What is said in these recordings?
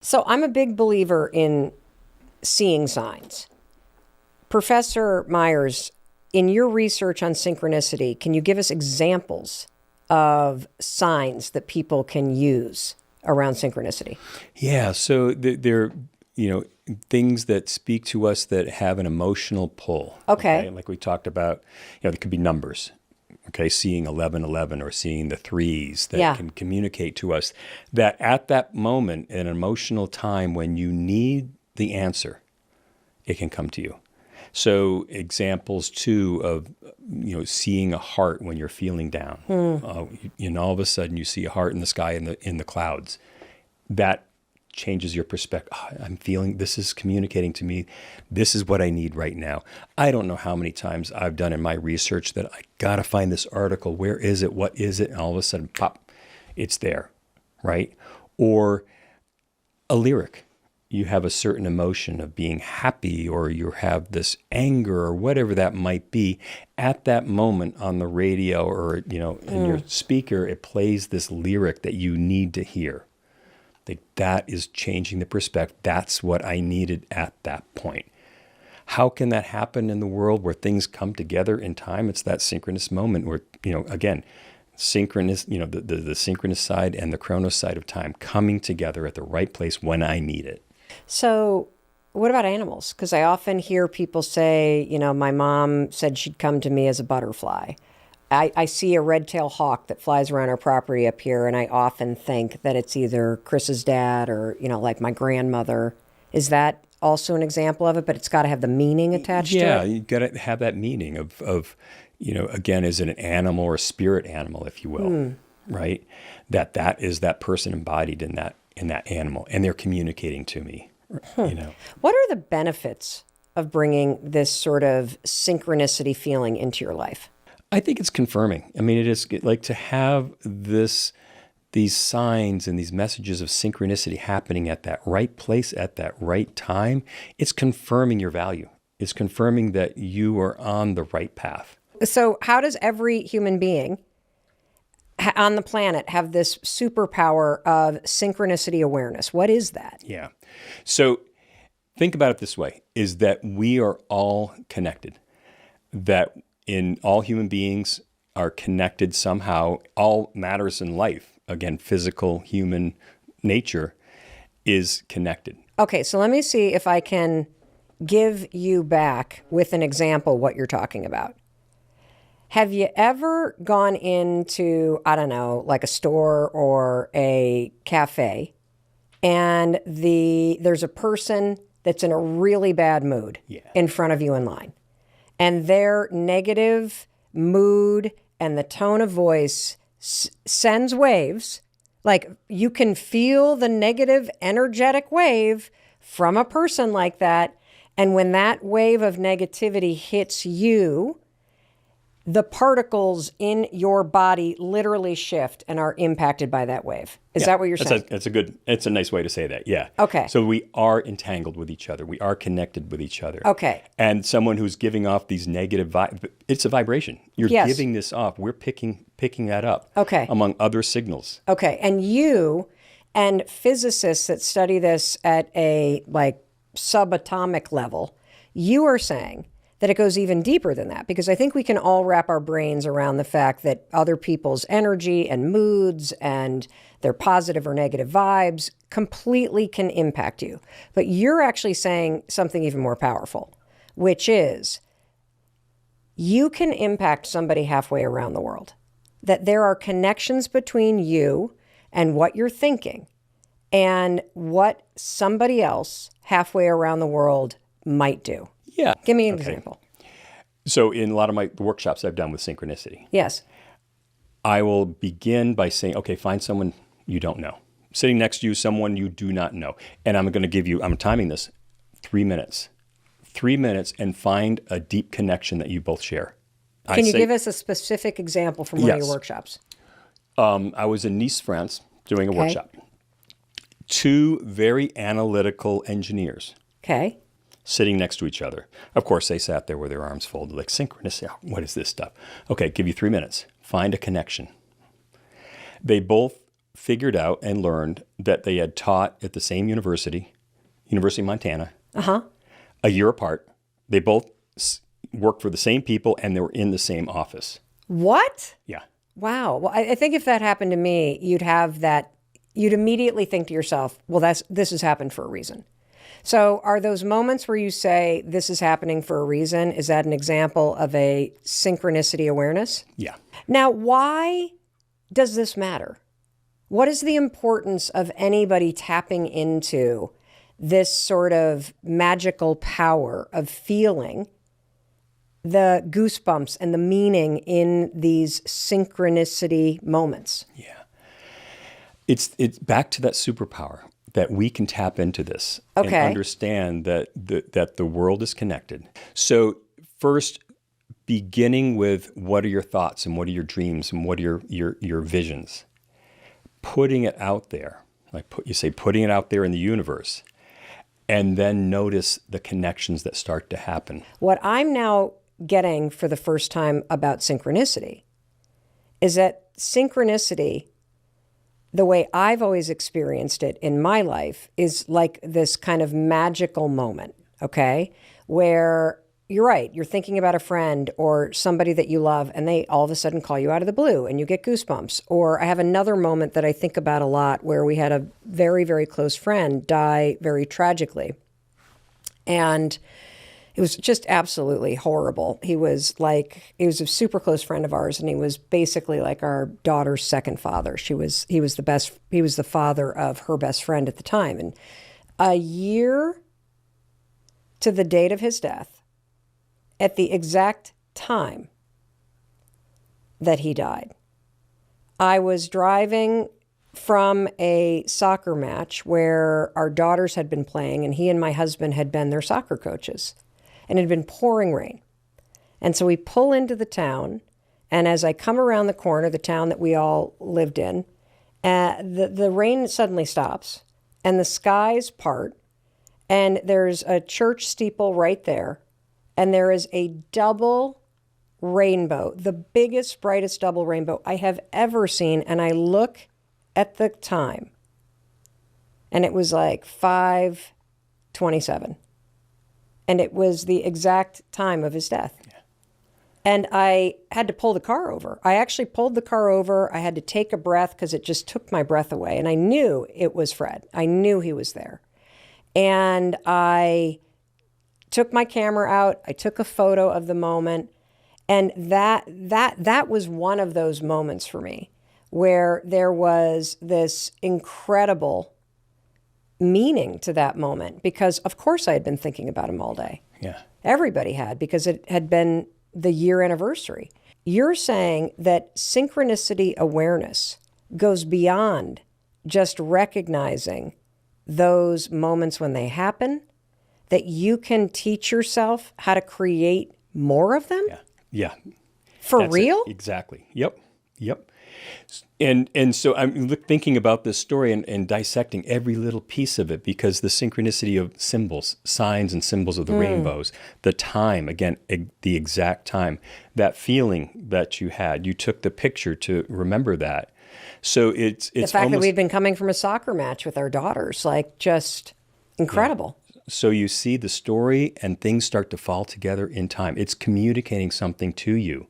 So I'm a big believer in seeing signs. Professor Myers, in your research on synchronicity, can you give us examples of signs that people can use around synchronicity? Yeah, so they're, things that speak to us that have an emotional pull. Okay. Like we talked about, there could be numbers. Okay, seeing 1111 or seeing the threes that can communicate to us that at that moment, an emotional time when you need the answer, it can come to you. So examples too of, seeing a heart when you're feeling down. And all of a sudden you see a heart in the sky in the clouds. That changes your perspective. Oh, I'm feeling, this is communicating to me. This is what I need right now. I don't know how many times I've done in my research that I got to find this article. Where is it? What is it? And all of a sudden, pop, it's there, right? Or a lyric. You have a certain emotion of being happy, or you have this anger, or whatever that might be. At that moment on the radio or, in your speaker, it plays this lyric that you need to hear. That is changing the perspective. That's what I needed at that point. How can that happen in the world where things come together in time? It's that synchronous moment where, again, synchronous, the synchronous side and the chronos side of time coming together at the right place when I need it. So what about animals? Because I often hear people say, my mom said she'd come to me as a butterfly. I see a red-tailed hawk that flies around our property up here, and I often think that it's either Chris's dad or, like my grandmother. Is that also an example of it? But it's got to have the meaning attached to it? Yeah, you got to have that meaning of, again, is it an animal or a spirit animal, if you will, right? That is that person embodied in that animal, and they're communicating to me, What are the benefits of bringing this sort of synchronicity feeling into your life? I think it's confirming. I mean, it is like to have these signs and these messages of synchronicity happening at that right place at that right time. It's confirming your value. It's confirming that you are on the right path. So how does every human being on the planet have this superpower of synchronicity awareness? What is that? Yeah. So think about it this way, is that we are all connected. That in all human beings are connected somehow. All matters in life, again, physical, human nature is connected. Okay, so let me see if I can give you back with an example what you're talking about. Have you ever gone into, I don't know, like a store or a cafe, and there's a person that's in a really bad mood in front of you in line? And their negative mood and the tone of voice sends waves. Like you can feel the negative energetic wave from a person like that. And when that wave of negativity hits you, the particles in your body literally shift and are impacted by that wave. Is that what you're saying? It's a nice way to say that. Yeah. Okay. So we are entangled with each other. We are connected with each other. Okay. And someone who's giving off these negative it's a vibration. You're giving this off. We're picking that up. Okay. Among other signals. Okay. And you and physicists that study this at a subatomic level, you are saying that it goes even deeper than that, because I think we can all wrap our brains around the fact that other people's energy and moods and their positive or negative vibes completely can impact you. But you're actually saying something even more powerful, which is you can impact somebody halfway around the world, that there are connections between you and what you're thinking and what somebody else halfway around the world might do. Yeah. Give me an example. So in a lot of the workshops I've done with synchronicity, yes, I will begin by saying, okay, find someone you don't know. Sitting next to you, someone you do not know. And I'm going to give you, I'm timing this, 3 minutes. 3 minutes and find a deep connection that you both share. Can you give us a specific example from one of your workshops? I was in Nice, France, doing a workshop. 2 very analytical engineers. Okay. Sitting next to each other. Of course, they sat there with their arms folded, like synchronicity. Oh, what is this stuff? Okay, give you 3 minutes. Find a connection. They both figured out and learned that they had taught at the same university, University of Montana, a year apart. They both worked for the same people and they were in the same office. What? Yeah. Wow. Well, I think if that happened to me, you'd immediately think to yourself, well, this has happened for a reason. So are those moments where you say this is happening for a reason, is that an example of a synchronicity awareness? Yeah. Now, why does this matter? What is the importance of anybody tapping into this sort of magical power of feeling the goosebumps and the meaning in these synchronicity moments? Yeah. It's back to that superpower that we can tap into this and understand that the world is connected. So first, beginning with what are your thoughts and what are your dreams and what are your visions? Putting it out there, putting it out there in the universe, and then notice the connections that start to happen. What I'm now getting for the first time about synchronicity is that synchronicity, the way I've always experienced it in my life, is like this kind of magical moment, okay? Where you're right, you're thinking about a friend or somebody that you love and they all of a sudden call you out of the blue and you get goosebumps. Or I have another moment that I think about a lot where we had a very, very close friend die very tragically. And it was just absolutely horrible. He was a super close friend of ours, and he was basically like our daughter's second father. He was the father of her best friend at the time. And a year to the date of his death, at the exact time that he died, I was driving from a soccer match where our daughters had been playing, and he and my husband had been their soccer coaches. And it had been pouring rain. And so we pull into the town, and as I come around the corner, the town that we all lived in, the rain suddenly stops, and the skies part, and there's a church steeple right there, and there is a double rainbow, the biggest, brightest double rainbow I have ever seen. And I look at the time, and it was like 5:27. And it was the exact time of his death. Yeah. And I had to pull the car over. I actually pulled the car over. I had to take a breath because it just took my breath away. And I knew it was Fred. I knew he was there. And I took my camera out. I took a photo of the moment. And that was one of those moments for me where there was this incredible meaning to that moment, because of course I had been thinking about him all day. Yeah. Everybody had, because it had been the year anniversary. You're saying that synchronicity awareness goes beyond just recognizing those moments when they happen, that you can teach yourself how to create more of them? Yeah. For real? Exactly. Yep. And so I'm thinking about this story and dissecting every little piece of it, because the synchronicity of symbols, signs and symbols of the rainbows, the time, again, the exact time, that feeling that you had, you took the picture to remember that. So it's the fact that we'd been coming from a soccer match with our daughters, like just incredible. Yeah. So you see the story and things start to fall together in time. It's communicating something to you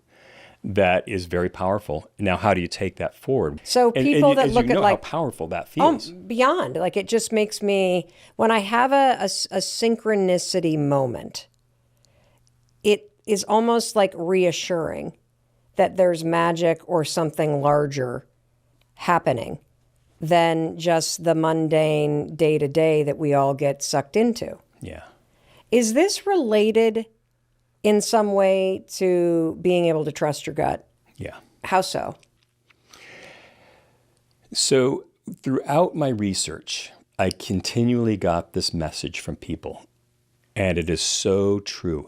that is very powerful. Now, how do you take that forward? So people that look at how powerful that feels. Beyond, like it just makes me, when I have a synchronicity moment, it is almost like reassuring that there's magic or something larger happening than just the mundane day-to-day that we all get sucked into. Yeah. Is this related in some way to being able to trust your gut? Yeah. How so? So throughout my research, I continually got this message from people, and it is so true.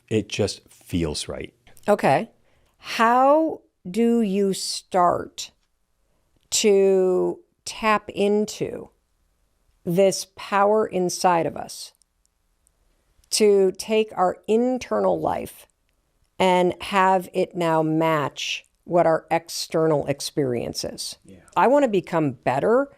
It just feels right. Okay. How do you start to tap into this power inside of us to take our internal life and have it now match what our external experience is. Yeah. I want to become better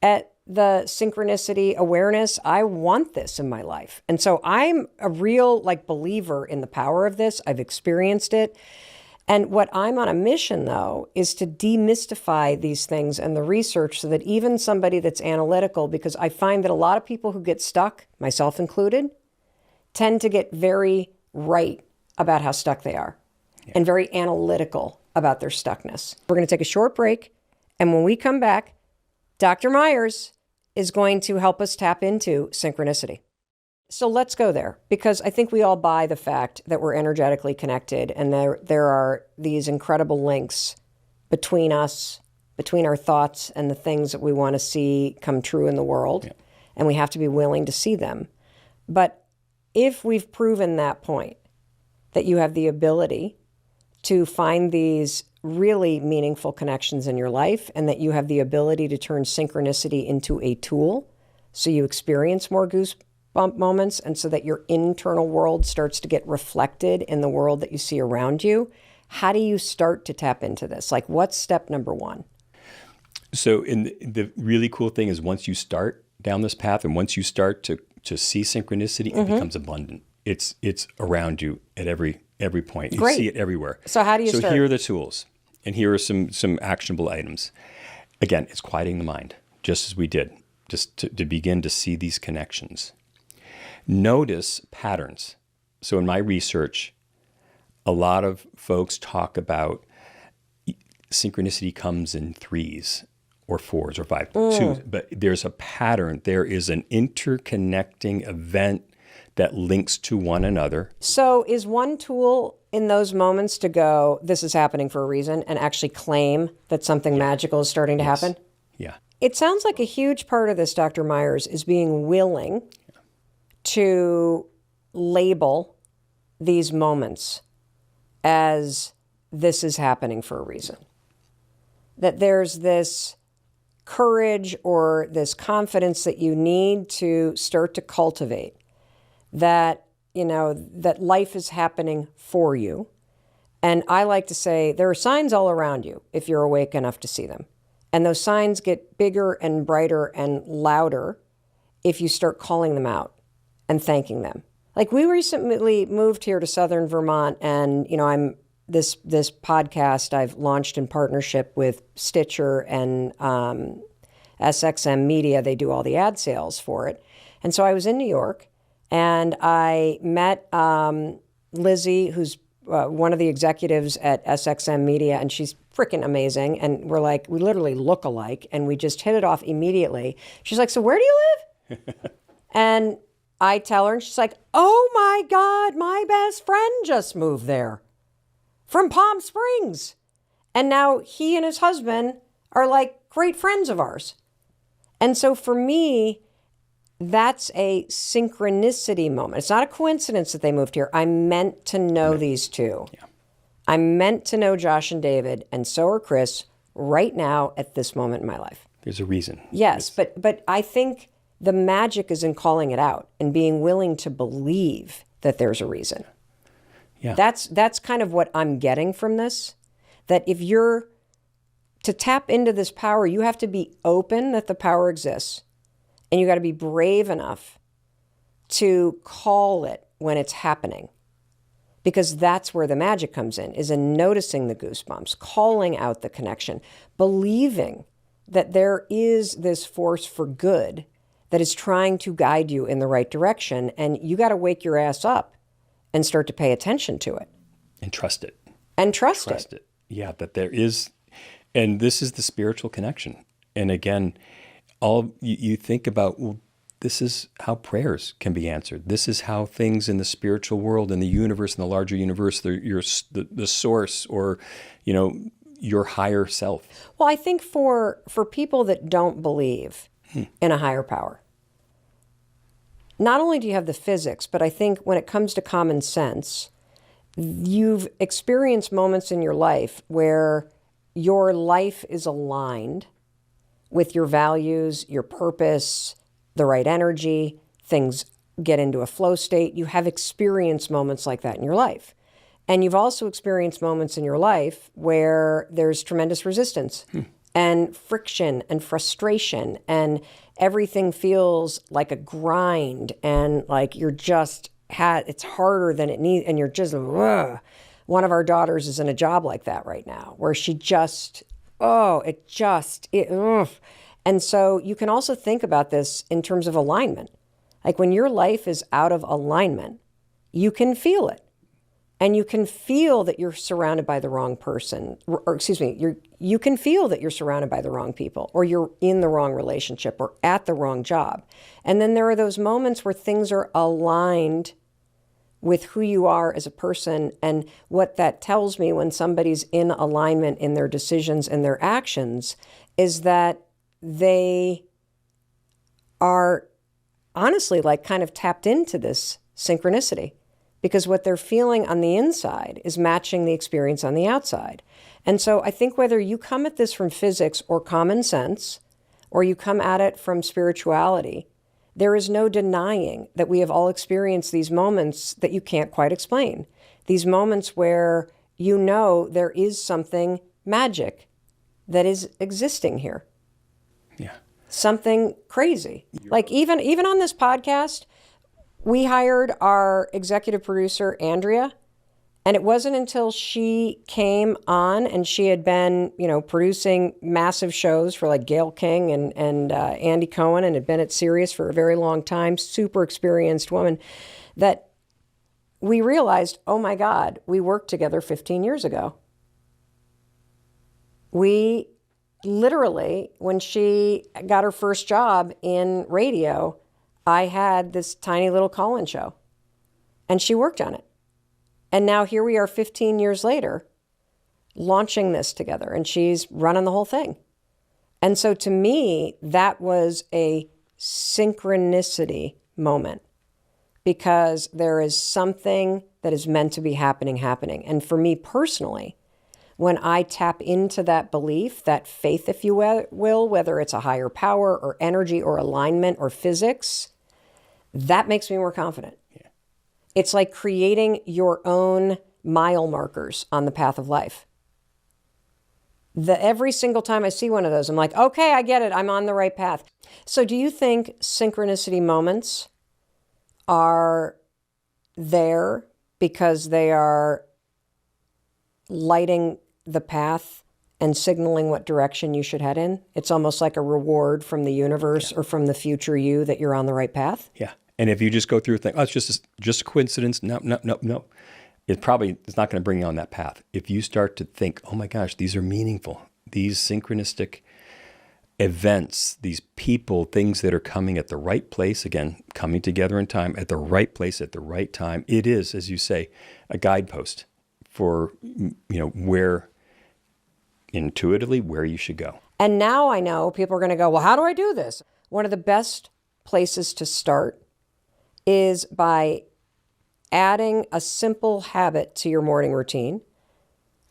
at the synchronicity awareness. I want this in my life. And so I'm a real believer in the power of this. I've experienced it. And what I'm on a mission, though, is to demystify these things and the research so that even somebody that's analytical, because I find that a lot of people who get stuck, myself included, tend to get very right about how stuck they are and very analytical about their stuckness. We're going to take a short break. And when we come back, Dr. Myers is going to help us tap into synchronicity. So let's go there, because I think we all buy the fact that we're energetically connected, and there are these incredible links between us, between our thoughts and the things that we want to see come true in the world, and we have to be willing to see them. But if we've proven that point, that you have the ability to find these really meaningful connections in your life, and that you have the ability to turn synchronicity into a tool so you experience more goosebump moments, and so that your internal world starts to get reflected in the world that you see around you, how do you start to tap into this? What's step number one? So the really cool thing is, once you start down this path and once you start to see synchronicity, it becomes abundant. It's around you at every point. You see it everywhere. So how do you start? So here are the tools, and here are some actionable items. Again, it's quieting the mind, just as we did, just to begin to see these connections. Notice patterns. So in my research, a lot of folks talk about synchronicity comes in 3s or 4s or 5s, 2s, but there's a pattern. There is an interconnecting event that links to one another. So is one tool in those moments to go, this is happening for a reason, and actually claim that something magical is starting to happen? Yeah. It sounds like a huge part of this, Dr. Myers, is being willing to label these moments as this is happening for a reason. That there's this courage or this confidence that you need to start to cultivate, that, that life is happening for you. And I like to say there are signs all around you if you're awake enough to see them. And those signs get bigger and brighter and louder if you start calling them out and thanking them. We recently moved here to Southern Vermont, and, I'm this podcast I've launched in partnership with Stitcher and SXM Media. They do all the ad sales for it. And so I was in New York, and I met Lizzie, who's one of the executives at SXM Media, and she's freaking amazing. And we literally look alike, and we just hit it off immediately. She's like, so where do you live? And I tell her, and she's like, oh my God, my best friend just moved there from Palm Springs. And now he and his husband are great friends of ours. And so for me, that's a synchronicity moment. It's not a coincidence that they moved here. I'm meant to know these two. Yeah. I'm meant to know Josh and David, and so are Chris, right now at this moment in my life. There's a reason. Yes, but I think the magic is in calling it out and being willing to believe that there's a reason. Yeah. That's kind of what I'm getting from this, that if you're to tap into this power, you have to be open that the power exists, and you got to be brave enough to call it when it's happening, because that's where the magic comes is in noticing the goosebumps, calling out the connection, believing that there is this force for good that is trying to guide you in the right direction, and you got to wake your ass up and start to pay attention to it. And trust it. And trust it. Yeah, that there is, and this is the spiritual connection. And again, you think about, well, this is how prayers can be answered. This is how things in the spiritual world, in the universe, in the larger universe, the source, or, your higher self. Well, I think for people that don't believe in a higher power, not only do you have the physics, but I think when it comes to common sense, you've experienced moments in your life where your life is aligned with your values, your purpose, the right energy, things get into a flow state. You have experienced moments like that in your life. And you've also experienced moments in your life where there's tremendous resistance and friction and frustration, and everything feels like a grind, and like you're just it's harder than it needs, and you're just, ugh. One of our daughters is in a job like that right now, where she just, ugh. And so you can also think about this in terms of alignment. Like when your life is out of alignment, you can feel it. And you can feel that you're surrounded by the wrong person, or excuse me, you can feel that you're surrounded by the wrong people, or you're in the wrong relationship, or at the wrong job. And then there are those moments where things are aligned with who you are as a person. And what that tells me when somebody's in alignment in their decisions and their actions is that they are honestly like kind of tapped into this synchronicity, because what they're feeling on the inside is matching the experience on the outside. And so I think whether you come at this from physics or common sense, or you come at it from spirituality, there is no denying that we have all experienced these moments that you can't quite explain. These moments where you know there is something magic that is existing here. Yeah. Something crazy. Like even on this podcast, we hired our executive producer, Andrea, and it wasn't until she came on, and she had been, producing massive shows for like Gayle King and Andy Cohen, and had been at Sirius for a very long time, super experienced woman, that we realized, oh my God, we worked together 15 years ago. We literally, when she got her first job in radio, I had this tiny little call-in show, and she worked on it. And now here we are 15 years later, launching this together, and she's running the whole thing. And so to me, that was a synchronicity moment, because there is something that is meant to be happening. And for me personally, when I tap into that belief, that faith, if you will, whether it's a higher power or energy or alignment or physics, that makes me more confident. Yeah. It's like creating your own mile markers on the path of life. Every single time I see one of those, I'm like, okay, I get it. I'm on the right path. So do you think synchronicity moments are there because they are lighting the path and signaling what direction you should head in? It's almost like a reward from the universe or from the future you that you're on the right path? Yeah. And if you just go through and think, oh, it's just a coincidence. No. It's not going to bring you on that path. If you start to think, oh my gosh, these are meaningful. These synchronistic events, these people, things that are coming at the right place, again, coming together in time, at the right place, at the right time. It is, as you say, a guidepost for, where intuitively where you should go. And now I know people are going to go, well, how do I do this? One of the best places to start is by adding a simple habit to your morning routine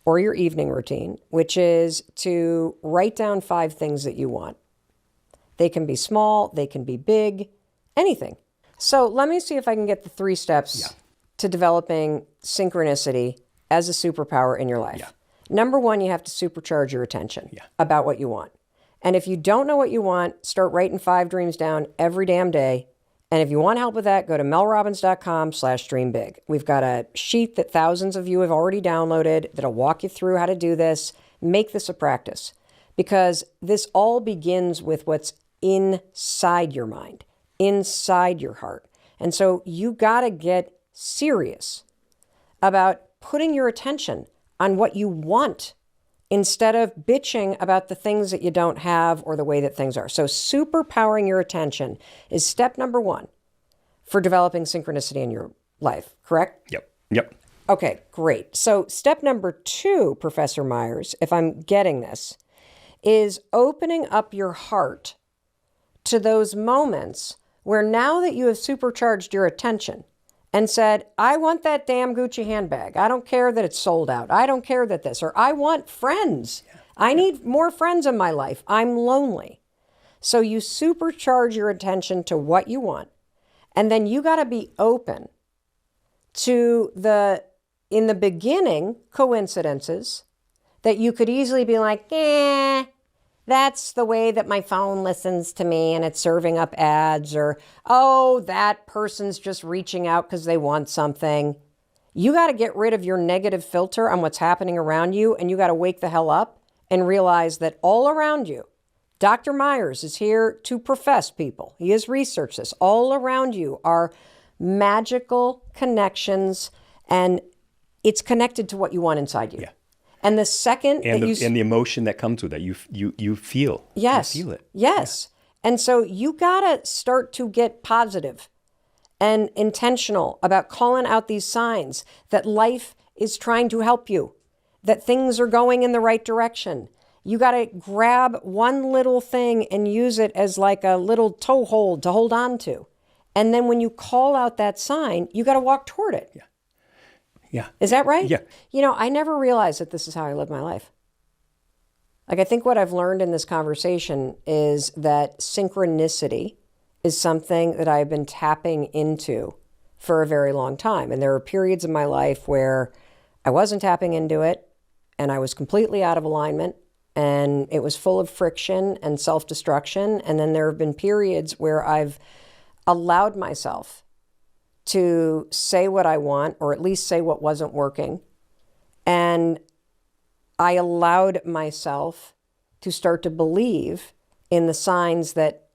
or your evening routine, which is to write down 5 things that you want. They can be small, they can be big, anything. So let me see if I can get the 3 steps to developing synchronicity as a superpower in your life. Yeah. Number 1, you have to supercharge your attention about what you want. And if you don't know what you want, start writing 5 dreams down every damn day. And if you want help with that, go to melrobbins.com/dreambig. We've got a sheet that thousands of you have already downloaded that'll walk you through how to do this. Make this a practice, because this all begins with what's inside your mind, inside your heart. And so you got to get serious about putting your attention on what you want instead of bitching about the things that you don't have or the way that things are. So superpowering your attention is step number 1 for developing synchronicity in your life, correct? Yep. Okay, great. So step number 2, Professor Myers, if I'm getting this, is opening up your heart to those moments where now that you have supercharged your attention and said, I want that damn Gucci handbag. I don't care that it's sold out. I don't care that this, or I want friends. I need more friends in my life. I'm lonely. So you supercharge your attention to what you want. And then you got to be open to the in the beginning, coincidences that you could easily be like, that's the way that my phone listens to me and it's serving up ads, or, oh, that person's just reaching out because they want something. You got to get rid of your negative filter on what's happening around you, and you got to wake the hell up and realize that all around you, Dr. Myers is here to profess people. He has researched this. All around you are magical connections, and it's connected to what you want inside you. Yeah. And the second and the emotion that comes with that, you feel. Yes. You feel it. Yes. Yeah. And so you gotta start to get positive and intentional about calling out these signs that life is trying to help you, that things are going in the right direction. You got to grab one little thing and use it as like a little toehold to hold on to. And then when you call out that sign, you got to walk toward it. Yeah. Yeah. Is that right? Yeah. You know, I never realized that this is how I live my life. Like, I think what I've learned in this conversation is that synchronicity is something that I've been tapping into for a very long time. And there are periods in my life where I wasn't tapping into it and I was completely out of alignment and it was full of friction and self-destruction. And then there have been periods where I've allowed myself to say what I want, or at least say what wasn't working. And I allowed myself to start to believe in the signs that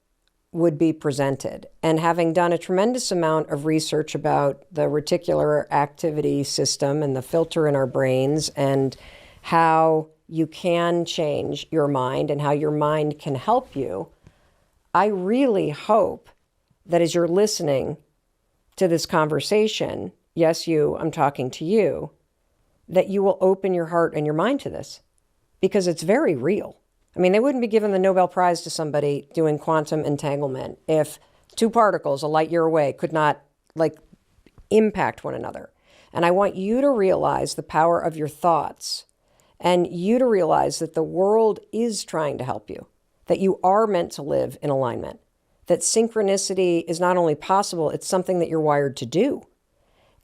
would be presented. And having done a tremendous amount of research about the reticular activity system and the filter in our brains and how you can change your mind and how your mind can help you, I really hope that as you're listening to this conversation, yes, I'm talking to you, that you will open your heart and your mind to this, because it's very real. I mean, they wouldn't be giving the Nobel Prize to somebody doing quantum entanglement if two particles a light year away could not impact one another. And I want you to realize the power of your thoughts, and you to realize that the world is trying to help you, that you are meant to live in alignment, that synchronicity is not only possible, it's something that you're wired to do.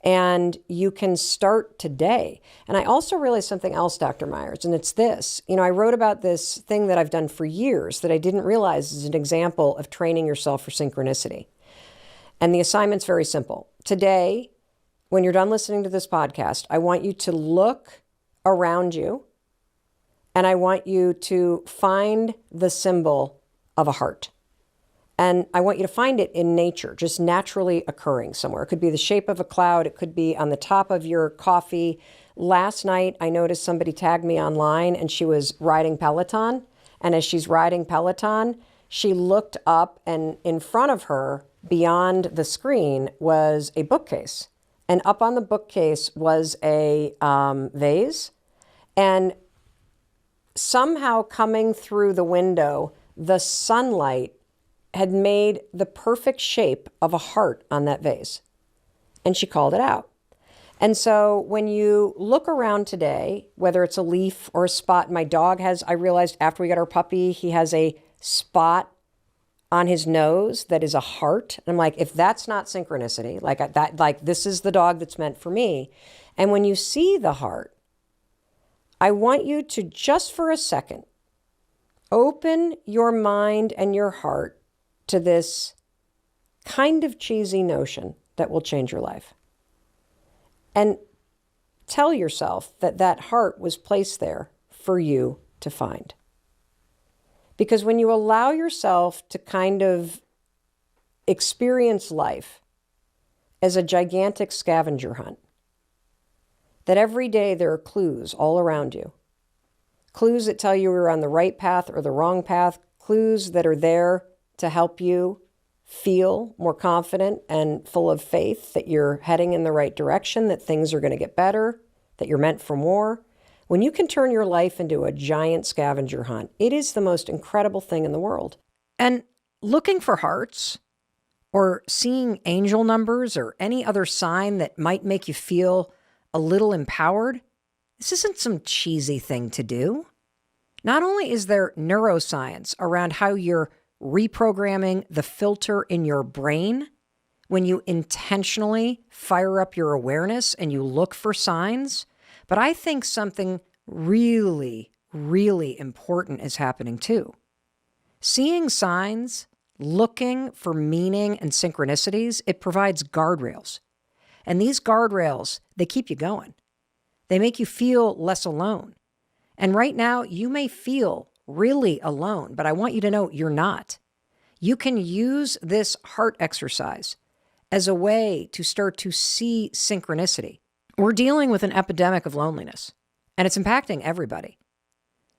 And you can start today. And I also realized something else, Dr. Myers, and it's this. You know, I wrote about this thing that I've done for years that I didn't realize is an example of training yourself for synchronicity. And the assignment's very simple. Today, when you're done listening to this podcast, I want you to look around you, and I want you to find the symbol of a heart. And I want you to find it in nature, just naturally occurring somewhere. It could be the shape of a cloud. It could be on the top of your coffee. Last night, I noticed somebody tagged me online, and she was riding Peloton. And as she's riding Peloton, she looked up, and in front of her, beyond the screen, was a bookcase. And up on the bookcase was a vase. And somehow coming through the window, the sunlight had made the perfect shape of a heart on that vase. And she called it out. And so when you look around today, whether it's a leaf or a spot, my dog has, I realized after we got our puppy, he has a spot on his nose that is a heart. And I'm like, if that's not synchronicity, this is the dog that's meant for me. And when you see the heart, I want you to, just for a second, open your mind and your heart to this kind of cheesy notion that will change your life. And tell yourself that that heart was placed there for you to find. Because when you allow yourself to kind of experience life as a gigantic scavenger hunt, that every day there are clues all around you, clues that tell you you're on the right path or the wrong path, clues that are there to help you feel more confident and full of faith that you're heading in the right direction, that things are going to get better, that you're meant for more. When you can turn your life into a giant scavenger hunt, it is the most incredible thing in the world. And looking for hearts or seeing angel numbers or any other sign that might make you feel a little empowered, this isn't some cheesy thing to do. Not only is there neuroscience around how you're reprogramming the filter in your brain when you intentionally fire up your awareness and you look for signs. But I think something really, really important is happening too. Seeing signs, looking for meaning and synchronicities, it provides guardrails. And these guardrails, they keep you going. They make you feel less alone. And right now, you may feel really alone, but I want you to know you're not. You can use this heart exercise as a way to start to see synchronicity. We're dealing with an epidemic of loneliness, and it's impacting everybody.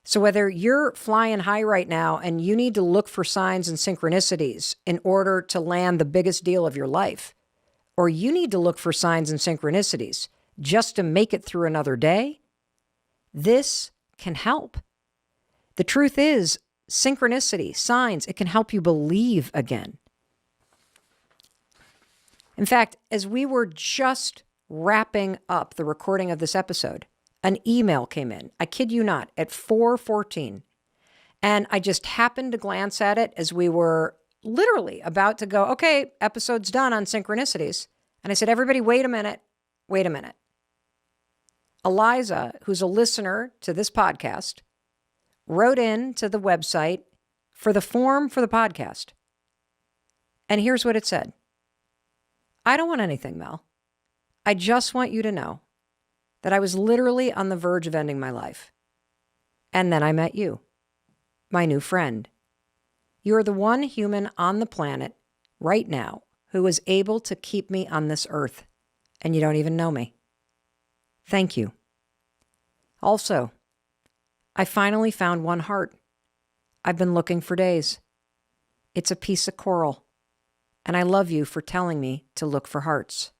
So whether you're flying high right now and you need to look for signs and synchronicities in order to land the biggest deal of your life, or you need to look for signs and synchronicities just to make it through another day, this can help. The truth is, synchronicity, signs, it can help you believe again. In fact, as we were just wrapping up the recording of this episode, an email came in, I kid you not, at 4:14. And I just happened to glance at it as we were literally about to go, okay, episode's done on synchronicities. And I said, everybody, wait a minute. Eliza, who's a listener to this podcast, wrote in to the website for the form for the podcast. And here's what it said. I don't want anything, Mel. I just want you to know that I was literally on the verge of ending my life. And then I met you, my new friend. You are the one human on the planet right now who is able to keep me on this earth, and you don't even know me. Thank you. Also, I finally found one heart. I've been looking for days. It's a piece of coral, and I love you for telling me to look for hearts.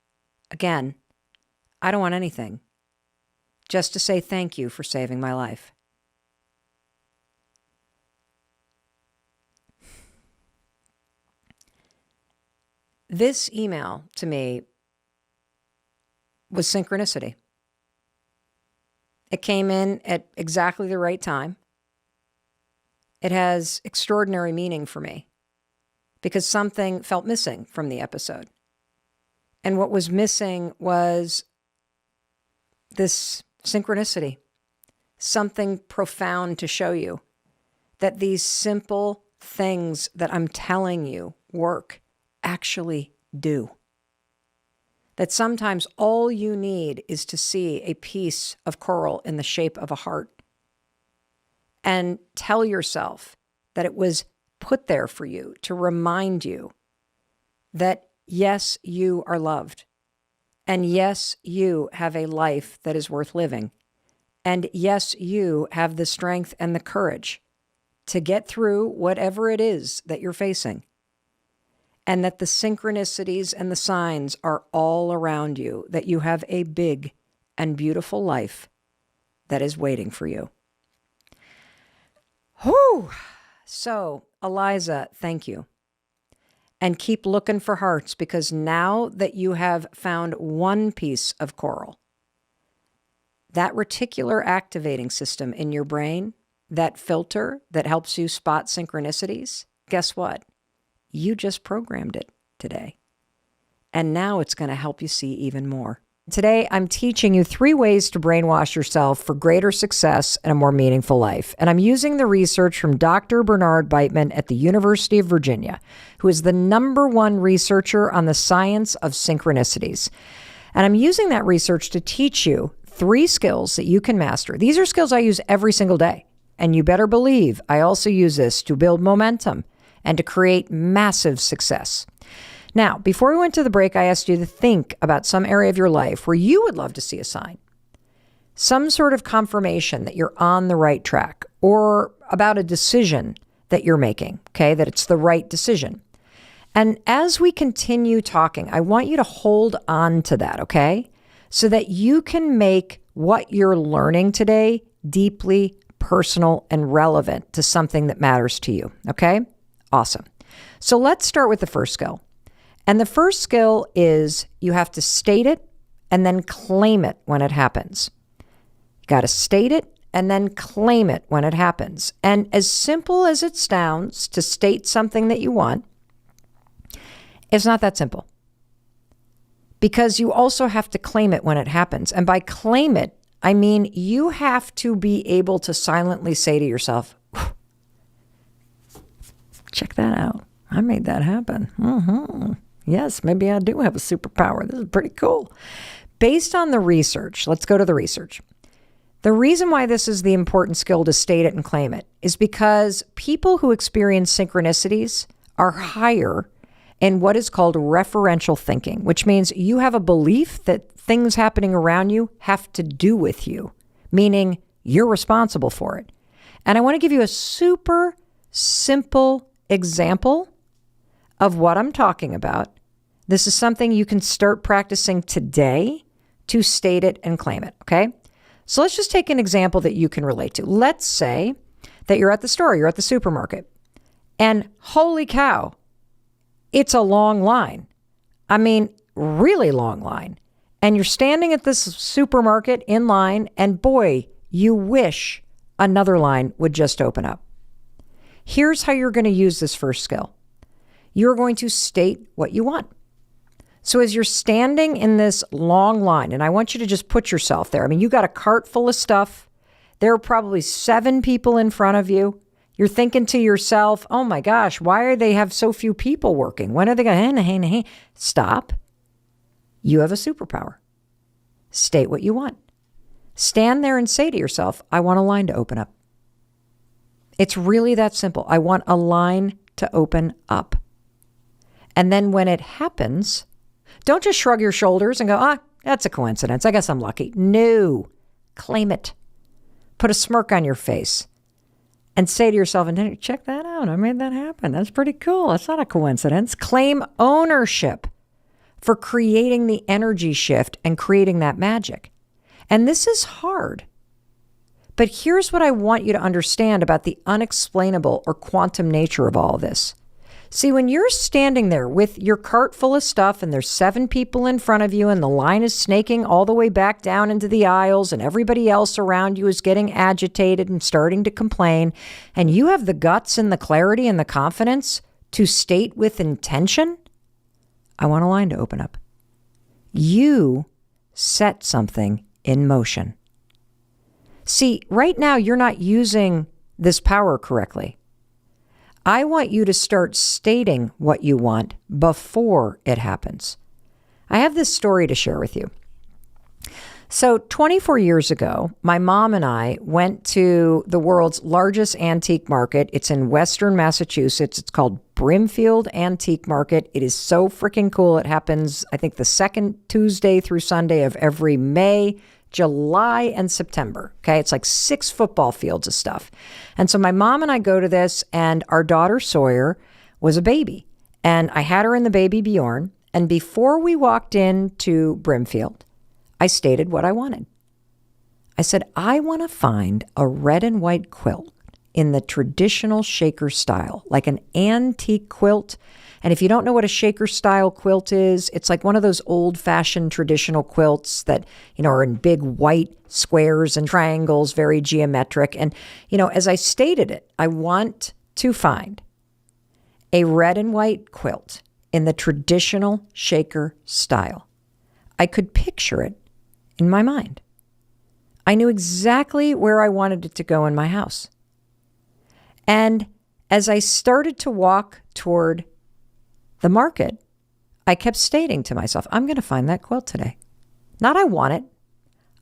Again, I don't want anything. Just to say thank you for saving my life. This email to me was synchronicity. It came in at exactly the right time. It has extraordinary meaning for me because something felt missing from the episode. And what was missing was this synchronicity, something profound to show you that these simple things that I'm telling you work actually do. That sometimes all you need is to see a piece of coral in the shape of a heart and tell yourself that it was put there for you to remind you that yes, you are loved. And yes, you have a life that is worth living. And yes, you have the strength and the courage to get through whatever it is that you're facing. And that the synchronicities and the signs are all around you, that you have a big and beautiful life that is waiting for you. Whew. So, Eliza, thank you. And keep looking for hearts, because now that you have found one piece of coral, that reticular activating system in your brain, that filter that helps you spot synchronicities, guess what? You just programmed it today. And now it's going to help you see even more. Today, I'm teaching you 3 ways to brainwash yourself for greater success and a more meaningful life. And I'm using the research from Dr. Bernard Beitman at the University of Virginia, who is the #1 researcher on the science of synchronicities. And I'm using that research to teach you 3 skills that you can master. These are skills I use every single day. And you better believe I also use this to build momentum and to create massive success. Now, before we went to the break, I asked you to think about some area of your life where you would love to see a sign, some sort of confirmation that you're on the right track, or about a decision that you're making, okay, that it's the right decision. And as we continue talking, I want you to hold on to that, okay, so that you can make what you're learning today deeply personal and relevant to something that matters to you, okay? Awesome. So let's start with the first skill. And the first skill is you have to state it and then claim it when it happens. You got to state it and then claim it when it happens. And as simple as it sounds to state something that you want, it's not that simple. because you also have to claim it when it happens. And by claim it, I mean you have to be able to silently say to yourself, check that out. I made that happen. Yes, maybe I do have a superpower. This is pretty cool. Based on the research, let's go to the research. The reason why this is the important skill to state it and claim it is because people who experience synchronicities are higher in what is called referential thinking, which means you have a belief that things happening around you have to do with you, meaning you're responsible for it. And I want to give you a super simple example of what I'm talking about. This is something you can start practicing today to state it and claim it, okay? So let's just take an example that you can relate to. Let's say that you're at the store, you're at the supermarket, and holy cow, it's a long line. I mean, really long line. And you're standing at this supermarket in line, and boy, you wish another line would just open up. Here's how you're going to use this first skill. You're going to state what you want. So as you're standing in this long line, and I want you to just put yourself there. I mean, you got a cart full of stuff. There are probably 7 people in front of you. You're thinking to yourself, oh my gosh, why are they have so few people working? When are they going to, Stop. You have a superpower. State what you want. Stand there and say to yourself, I want a line to open up. It's really that simple. I want a line to open up. And then when it happens, don't just shrug your shoulders and go, that's a coincidence. I guess I'm lucky. No, claim it. Put a smirk on your face and say to yourself, and then check that out. I made that happen. That's pretty cool. That's not a coincidence. Claim ownership for creating the energy shift and creating that magic. And this is hard. But here's what I want you to understand about the unexplainable or quantum nature of all this. See, when you're standing there with your cart full of stuff and there's 7 people in front of you and the line is snaking all the way back down into the aisles and everybody else around you is getting agitated and starting to complain, and you have the guts and the clarity and the confidence to state with intention, I want a line to open up. You set something in motion. See, right now you're not using this power correctly. I want you to start stating what you want before it happens. I have this story to share with you. So 24 years ago, my mom and I went to the world's largest antique market. It's in Western Massachusetts. It's called Brimfield Antique Market. It is so freaking cool. It happens, I think, the second Tuesday through Sunday of every May, July, and September. Okay, it's like 6 football fields of stuff. And so my mom and I go to this, and our daughter Sawyer was a baby. And I had her in the baby Bjorn. And before we walked into Brimfield, I stated what I wanted. I said, I want to find a red and white quilt in the traditional shaker style, like an antique quilt. And if you don't know what a shaker style quilt is, it's like one of those old fashioned traditional quilts that, are in big white squares and triangles, very geometric. And, as I stated it, I want to find a red and white quilt in the traditional shaker style. I could picture it in my mind. I knew exactly where I wanted it to go in my house. And as I started to walk toward the market, I kept stating to myself, I'm going to find that quilt today. Not I want it.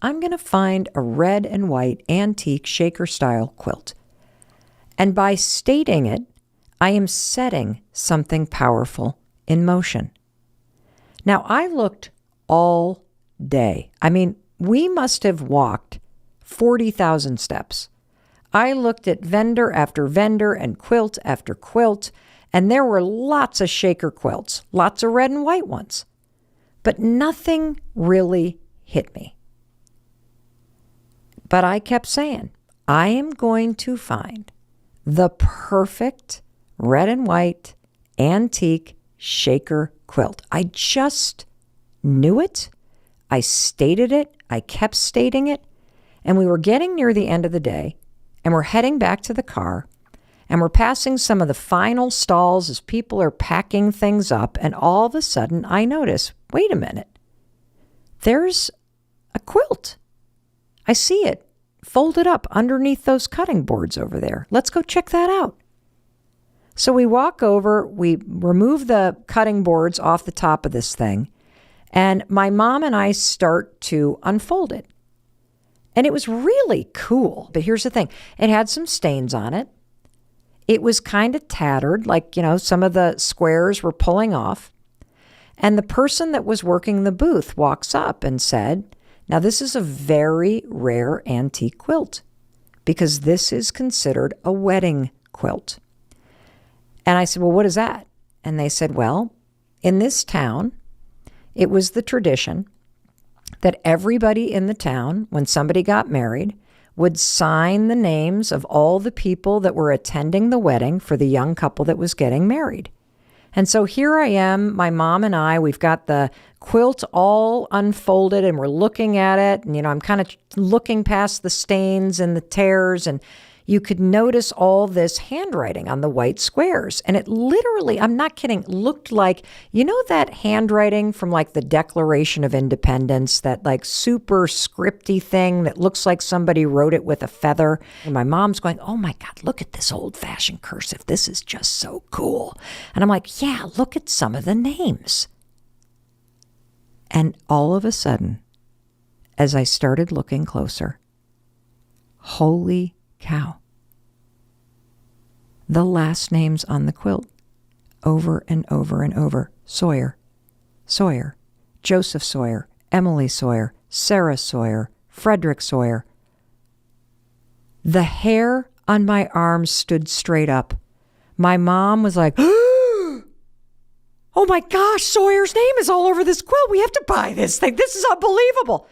I'm going to find a red and white antique shaker style quilt. And by stating it, I am setting something powerful in motion. Now, I looked all day. I mean, we must have walked 40,000 steps. I looked at vendor after vendor and quilt after quilt, and there were lots of shaker quilts, lots of red and white ones, but nothing really hit me. But I kept saying, I am going to find the perfect red and white antique shaker quilt. I just knew it. I stated it. I kept stating it. And we were getting near the end of the day, and we're heading back to the car, and we're passing some of the final stalls as people are packing things up. And all of a sudden I notice, wait a minute, there's a quilt. I see it folded up underneath those cutting boards over there. Let's go check that out. So we walk over, we remove the cutting boards off the top of this thing, and my mom and I start to unfold it. And it was really cool. But here's the thing. It had some stains on it. It was kind of tattered, like, some of the squares were pulling off. And the person that was working the booth walks up and said, now this is a very rare antique quilt because this is considered a wedding quilt. And I said, well, what is that? And they said, well, in this town, it was the tradition that everybody in the town, when somebody got married, would sign the names of all the people that were attending the wedding for the young couple that was getting married. And so here I am, my mom and I, we've got the quilt all unfolded and we're looking at it. And, I'm kind of looking past the stains and the tears, and you could notice all this handwriting on the white squares. And it literally, I'm not kidding, looked like, that handwriting from like the Declaration of Independence, that like super scripty thing that looks like somebody wrote it with a feather. And my mom's going, oh my God, look at this old fashioned cursive. This is just so cool. And I'm like, yeah, look at some of the names. And all of a sudden, as I started looking closer, holy cow. The last names on the quilt, over and over and over. Sawyer, Sawyer, Joseph Sawyer, Emily Sawyer, Sarah Sawyer, Frederick Sawyer. The hair on my arms stood straight up. My mom was like, oh my gosh, Sawyer's name is all over this quilt. We have to buy this thing. This is unbelievable.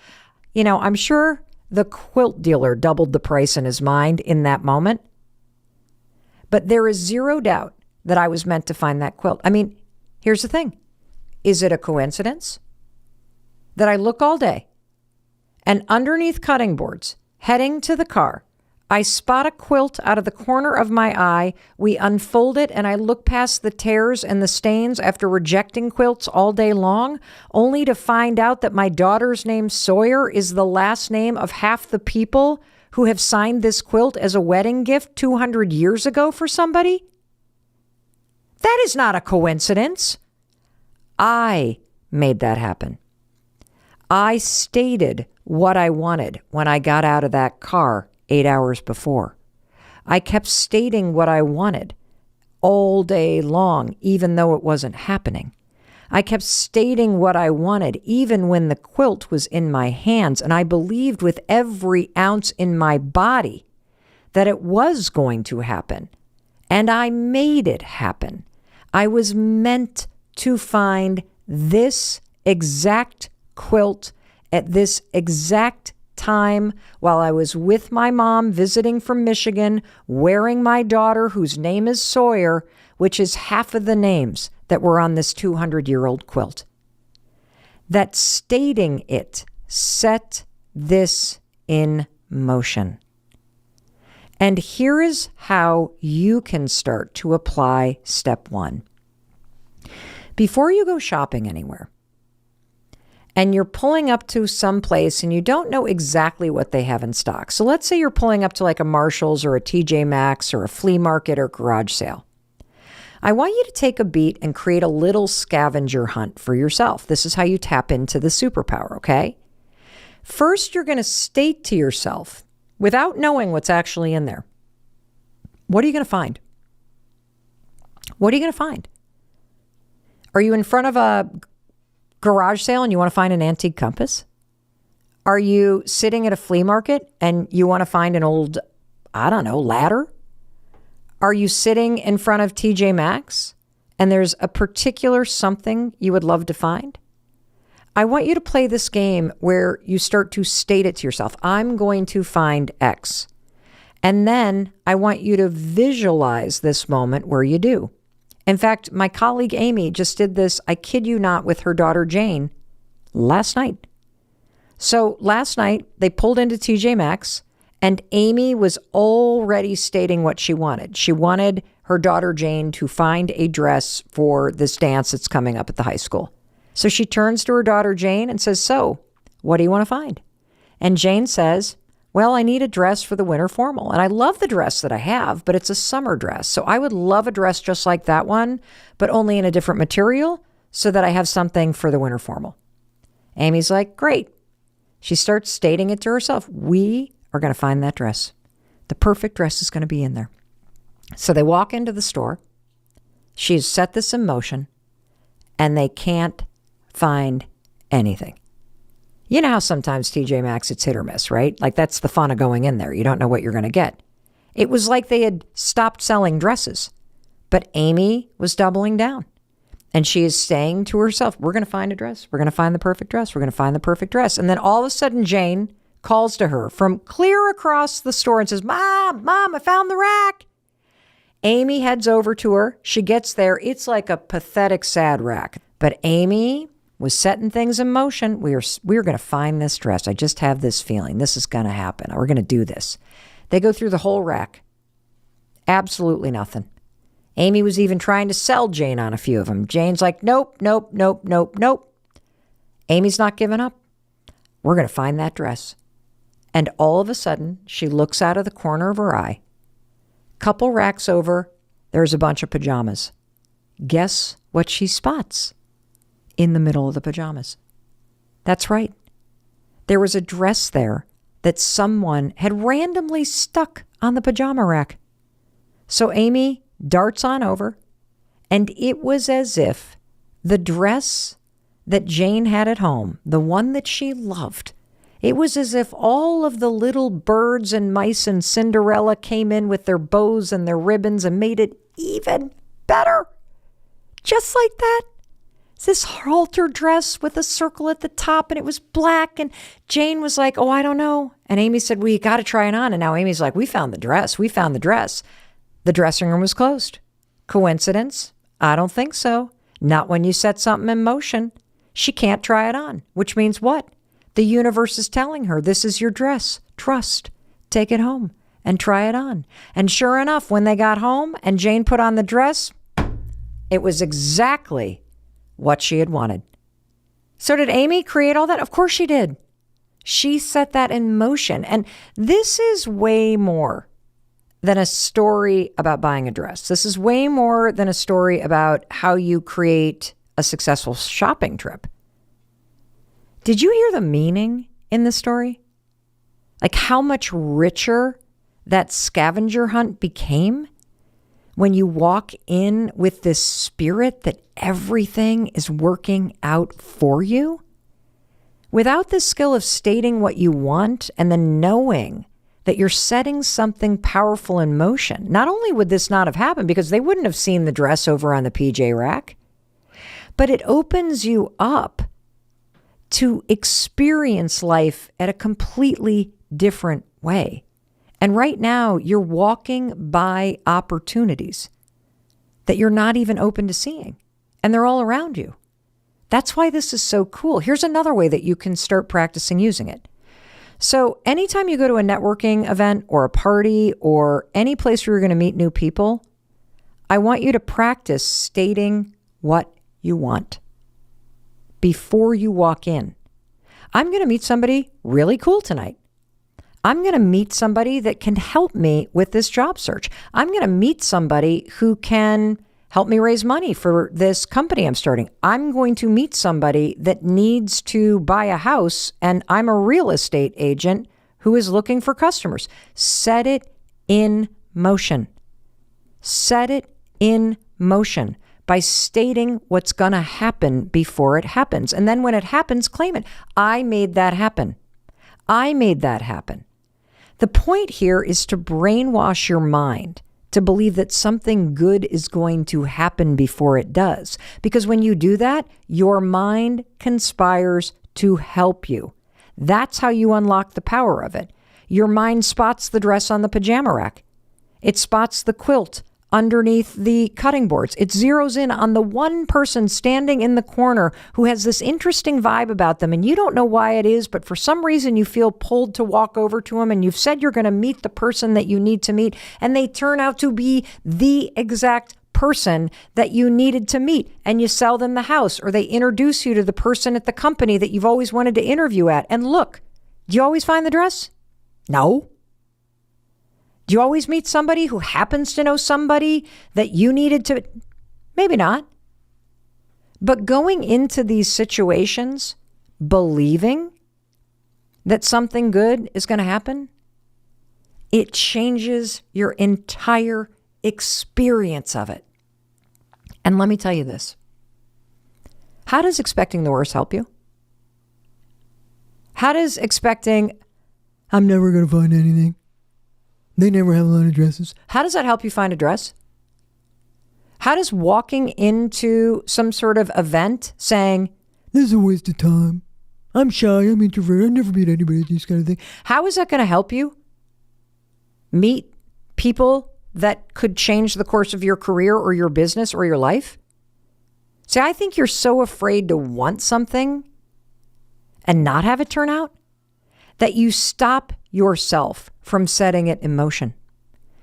I'm sure the quilt dealer doubled the price in his mind in that moment. But there is zero doubt that I was meant to find that quilt. I mean, here's the thing. Is it a coincidence that I look all day and underneath cutting boards, heading to the car, I spot a quilt out of the corner of my eye. We unfold it and I look past the tears and the stains after rejecting quilts all day long, only to find out that my daughter's name Sawyer is the last name of half the people who have signed this quilt as a wedding gift 200 years ago for somebody? That is not a coincidence. I made that happen. I stated what I wanted when I got out of that car 8 hours before. I kept stating what I wanted all day long, even though it wasn't happening. I kept stating what I wanted, even when the quilt was in my hands, and I believed with every ounce in my body that it was going to happen, and I made it happen. I was meant to find this exact quilt at this exact time while I was with my mom visiting from Michigan, wearing my daughter, whose name is Sawyer, which is half of the names that were on this 200-year-old quilt. That stating it set this in motion. And here is how you can start to apply step 1. Before you go shopping anywhere, and you're pulling up to some place and you don't know exactly what they have in stock. So let's say you're pulling up to like a Marshall's or a TJ Maxx or a flea market or garage sale. I want you to take a beat and create a little scavenger hunt for yourself. This is how you tap into the superpower, okay? First, you're going to state to yourself, without knowing what's actually in there, what are you going to find? What are you going to find? Are you in front of a garage sale and you want to find an antique compass? Are you sitting at a flea market and you want to find an old, ladder? Are you sitting in front of TJ Maxx and there's a particular something you would love to find? I want you to play this game where you start to state it to yourself. I'm going to find X. And then I want you to visualize this moment where you do. In fact, my colleague Amy just did this, I kid you not, with her daughter Jane last night. So last night they pulled into TJ Maxx and Amy was already stating what she wanted. She wanted her daughter Jane to find a dress for this dance that's coming up at the high school. So she turns to her daughter Jane and says, so, What do you want to find? And Jane says, well, I need a dress for the winter formal. And I love the dress that I have, but it's a summer dress. So I would love a dress just like that one, but only in a different material so that I have something for the winter formal. Amy's like, great. She starts stating it to herself. We are going to find that dress. The perfect dress is going to be in there. So they walk into the store. She's set this in motion, and they can't find anything. You know how sometimes TJ Maxx, it's hit or miss, right? Like that's the fun of going in there. You don't know what you're going to get. It was like they had stopped selling dresses, but Amy was doubling down. And she is saying to herself, we're going to find a dress. We're going to find the perfect dress. We're going to find the perfect dress. And then all of a sudden, Jane calls to her from clear across the store and says, Mom, I found the rack. Amy heads over to her. She gets there. It's like a pathetic, sad rack. But Amy was setting things in motion. We're going to find this dress. I just have this feeling. This is going to happen. We're going to do this. They go through the whole rack. Absolutely nothing. Amy was even trying to sell Jane on a few of them. Jane's like, nope. Amy's not giving up. We're going to find that dress. And all of a sudden, she looks out of the corner of her eye. Couple racks over, there's a bunch of pajamas. Guess what she spots in the middle of the pajamas? That's right. There was a dress there that someone had randomly stuck on the pajama rack. So Amy darts on over, and it was as if the dress that Jane had at home, the one that she loved, it was as if all of the little birds and mice and Cinderella came in with their bows and their ribbons and made it even better. Just like that. This halter dress with a circle at the top, and it was black, and Jane was like, oh, I don't know. And Amy said, well, you got to try it on. And now Amy's like, we found the dress. The dressing room was closed. Coincidence? I don't think so. Not when you set something in motion. She can't try it on, which means what? The universe is telling her, this is your dress. Trust. Take it home and try it on. And sure enough, when they got home and Jane put on the dress, it was exactly what she had wanted. So did Amy create all that? Of course she did. She set that in motion. And this is way more than a story about buying a dress. This is way more than a story about how you create a successful shopping trip. Did you hear the meaning in the story? Like how much richer that scavenger hunt became when you walk in with this spirit that everything is working out for you? Without the skill of stating what you want and then knowing that you're setting something powerful in motion, not only would this not have happened because they wouldn't have seen the dress over on the PJ rack, but it opens you up to experience life at a completely different way. And right now, you're walking by opportunities that you're not even open to seeing, and they're all around you. That's why this is so cool. Here's another way that you can start practicing using it. So anytime you go to a networking event or a party or any place where you're going to meet new people, I want you to practice stating what you want before you walk in. I'm going to meet somebody really cool tonight. I'm going to meet somebody that can help me with this job search. I'm going to meet somebody who can help me raise money for this company I'm starting. I'm going to meet somebody that needs to buy a house, and I'm a real estate agent who is looking for customers. Set it in motion. Set it in motion by stating what's going to happen before it happens. And then when it happens, claim it. I made that happen. I made that happen. The point here is to brainwash your mind to believe that something good is going to happen before it does. Because when you do that, your mind conspires to help you. That's how you unlock the power of it. Your mind spots the dress on the pajama rack. It spots the quilt underneath the cutting boards. It zeroes in on the one person standing in the corner who has this interesting vibe about them, and you don't know why it is, but for some reason you feel pulled to walk over to them, and you've said you're going to meet the person that you need to meet, and they turn out to be the exact person that you needed to meet, and you sell them the house, or they introduce you to the person at the company that you've always wanted to interview at. And look, do you always find the dress? No. Do you always meet somebody who happens to know somebody that you needed to? Maybe not. But going into these situations, believing that something good is going to happen, it changes your entire experience of it. And let me tell you this. How does expecting the worst help you? How does expecting, I'm never going to find anything. They never have a lot of dresses. How does that help you find a dress? How does walking into some sort of event saying, this is a waste of time. I'm shy, I'm introverted, I never meet anybody at this kind of thing. How is that going to help you meet people that could change the course of your career or your business or your life? See, I think you're so afraid to want something and not have it turn out that you stop yourself from setting it in motion.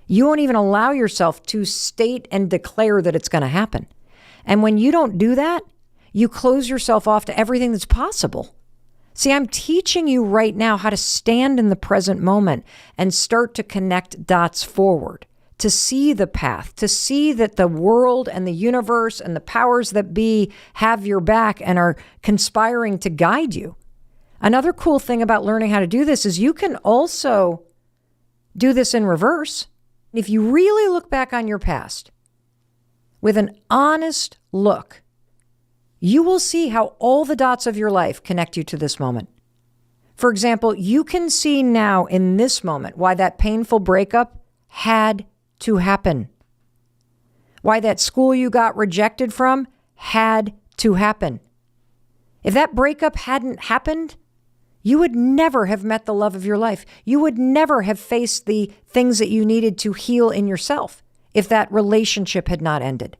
You won't even allow yourself to state and declare that it's going to happen. And when you don't do that, you close yourself off to everything that's possible. See, I'm teaching you right now how to stand in the present moment and start to connect dots forward, to see the path, to see that the world and the universe and the powers that be have your back and are conspiring to guide you. Another cool thing about learning how to do this is you can also do this in reverse. If you really look back on your past with an honest look, you will see how all the dots of your life connect you to this moment. For example, you can see now in this moment why that painful breakup had to happen. Why that school you got rejected from had to happen. If that breakup hadn't happened, you would never have met the love of your life. You would never have faced the things that you needed to heal in yourself if that relationship had not ended.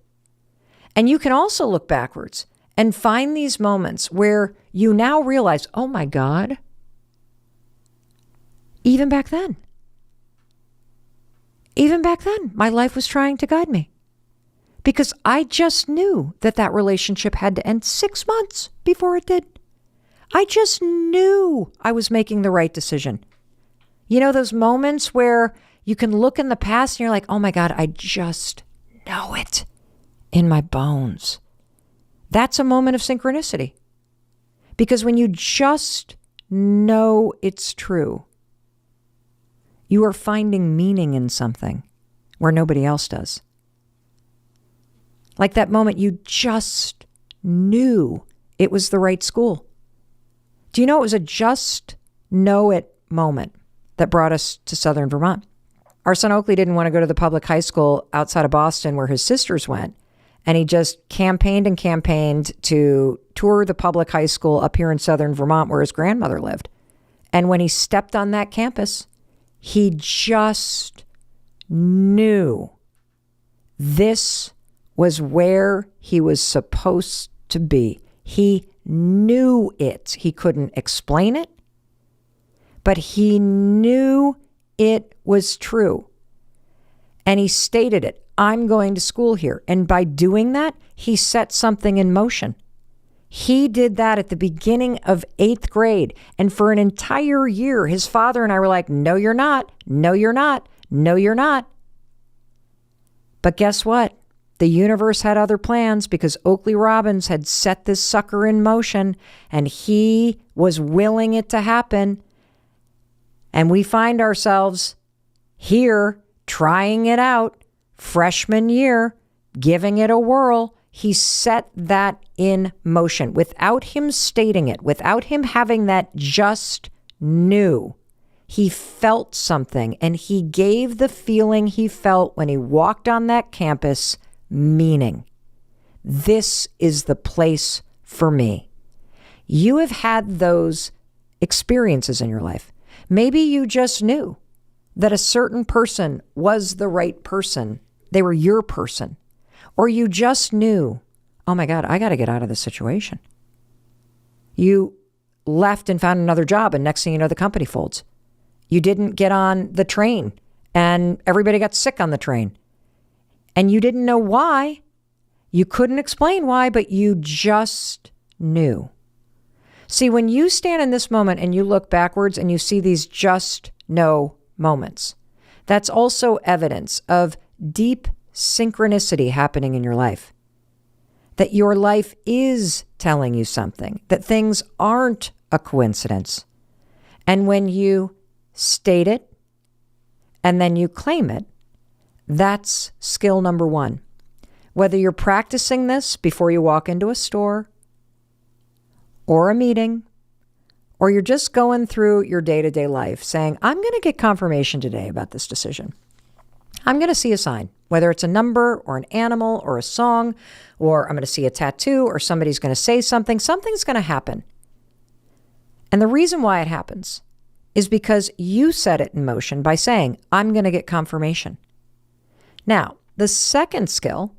And you can also look backwards and find these moments where you now realize, oh my God, even back then, my life was trying to guide me. Because I just knew that that relationship had to end 6 months before it did. I just knew I was making the right decision. You know, those moments where you can look in the past and you're like, oh my God, I just know it in my bones. That's a moment of synchronicity. Because when you just know it's true, you are finding meaning in something where nobody else does. Like that moment you just knew it was the right school. Do you know it was a just know it moment that brought us to Southern Vermont? Our son Oakley didn't want to go to the public high school outside of Boston where his sisters went. And he just campaigned to tour the public high school up here in Southern Vermont where his grandmother lived. And when he stepped on that campus, he just knew this was where he was supposed to be. He knew it. He couldn't explain it, but he knew it was true. And he stated it. I'm going to school here. And by doing that, he set something in motion. He did that at the beginning of 8th grade. And for an entire year, his father and I were like, no, you're not. No, you're not. No, you're not. But guess what? The universe had other plans because Oakley Robbins had set this sucker in motion and he was willing it to happen. And we find ourselves here trying it out, freshman year, giving it a whirl. He set that in motion without him stating it, without him having that just knew. He felt something and he gave the feeling he felt when he walked on that campus meaning. This is the place for me. You have had those experiences in your life. Maybe you just knew that a certain person was the right person. They were your person. Or you just knew, oh my God, I got to get out of this situation. You left and found another job and next thing you know, the company folds. You didn't get on the train and everybody got sick on the train. And you didn't know why. You couldn't explain why, but you just knew. See, when you stand in this moment and you look backwards and you see these just know moments, that's also evidence of deep synchronicity happening in your life. That your life is telling you something, that things aren't a coincidence. And when you state it and then you claim it, that's skill number one. Whether you're practicing this before you walk into a store or a meeting, or you're just going through your day-to-day life saying, I'm going to get confirmation today about this decision. I'm going to see a sign, whether it's a number or an animal or a song, or I'm going to see a tattoo or somebody's going to say something. Something's going to happen. And the reason why it happens is because you set it in motion by saying, I'm going to get confirmation. Now, the second skill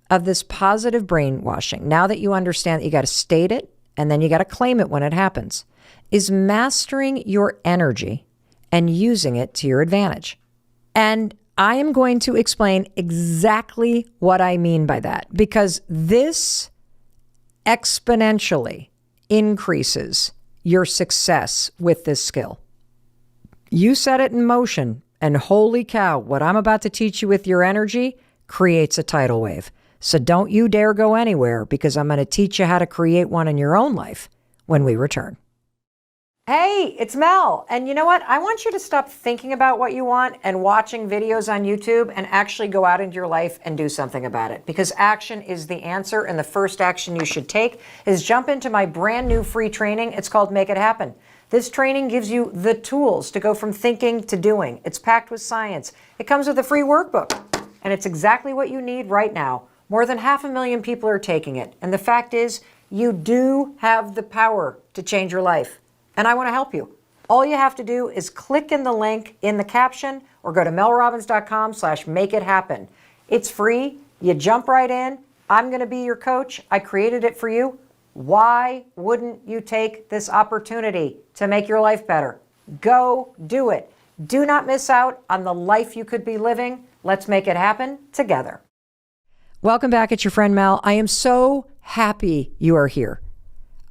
of this positive brainwashing, now that you understand that you got to state it and then you got to claim it when it happens, is mastering your energy and using it to your advantage. And I am going to explain exactly what I mean by that, because this exponentially increases your success with this skill. You set it in motion, and holy cow, what I'm about to teach you with your energy creates a tidal wave. So don't you dare go anywhere, because I'm going to teach you how to create one in your own life when we return. Hey, it's Mel. And you know what? I want you to stop thinking about what you want and watching videos on YouTube and actually go out into your life and do something about it, because action is the answer. And the first action you should take is jump into my brand new free training. It's called Make It Happen. This training gives you the tools to go from thinking to doing. It's packed with science. It comes with a free workbook, and it's exactly what you need right now. More than 500,000 people are taking it. And the fact is, you do have the power to change your life. And I want to help you. All you have to do is click in the link in the caption or go to melrobbins.com/makeithappen. It's free. You jump right in. I'm going to be your coach. I created it for you. Why wouldn't you take this opportunity to make your life better? Go do it. Do not miss out on the life you could be living. Let's make it happen together. Welcome back. It's your friend Mel. I am so happy you are here.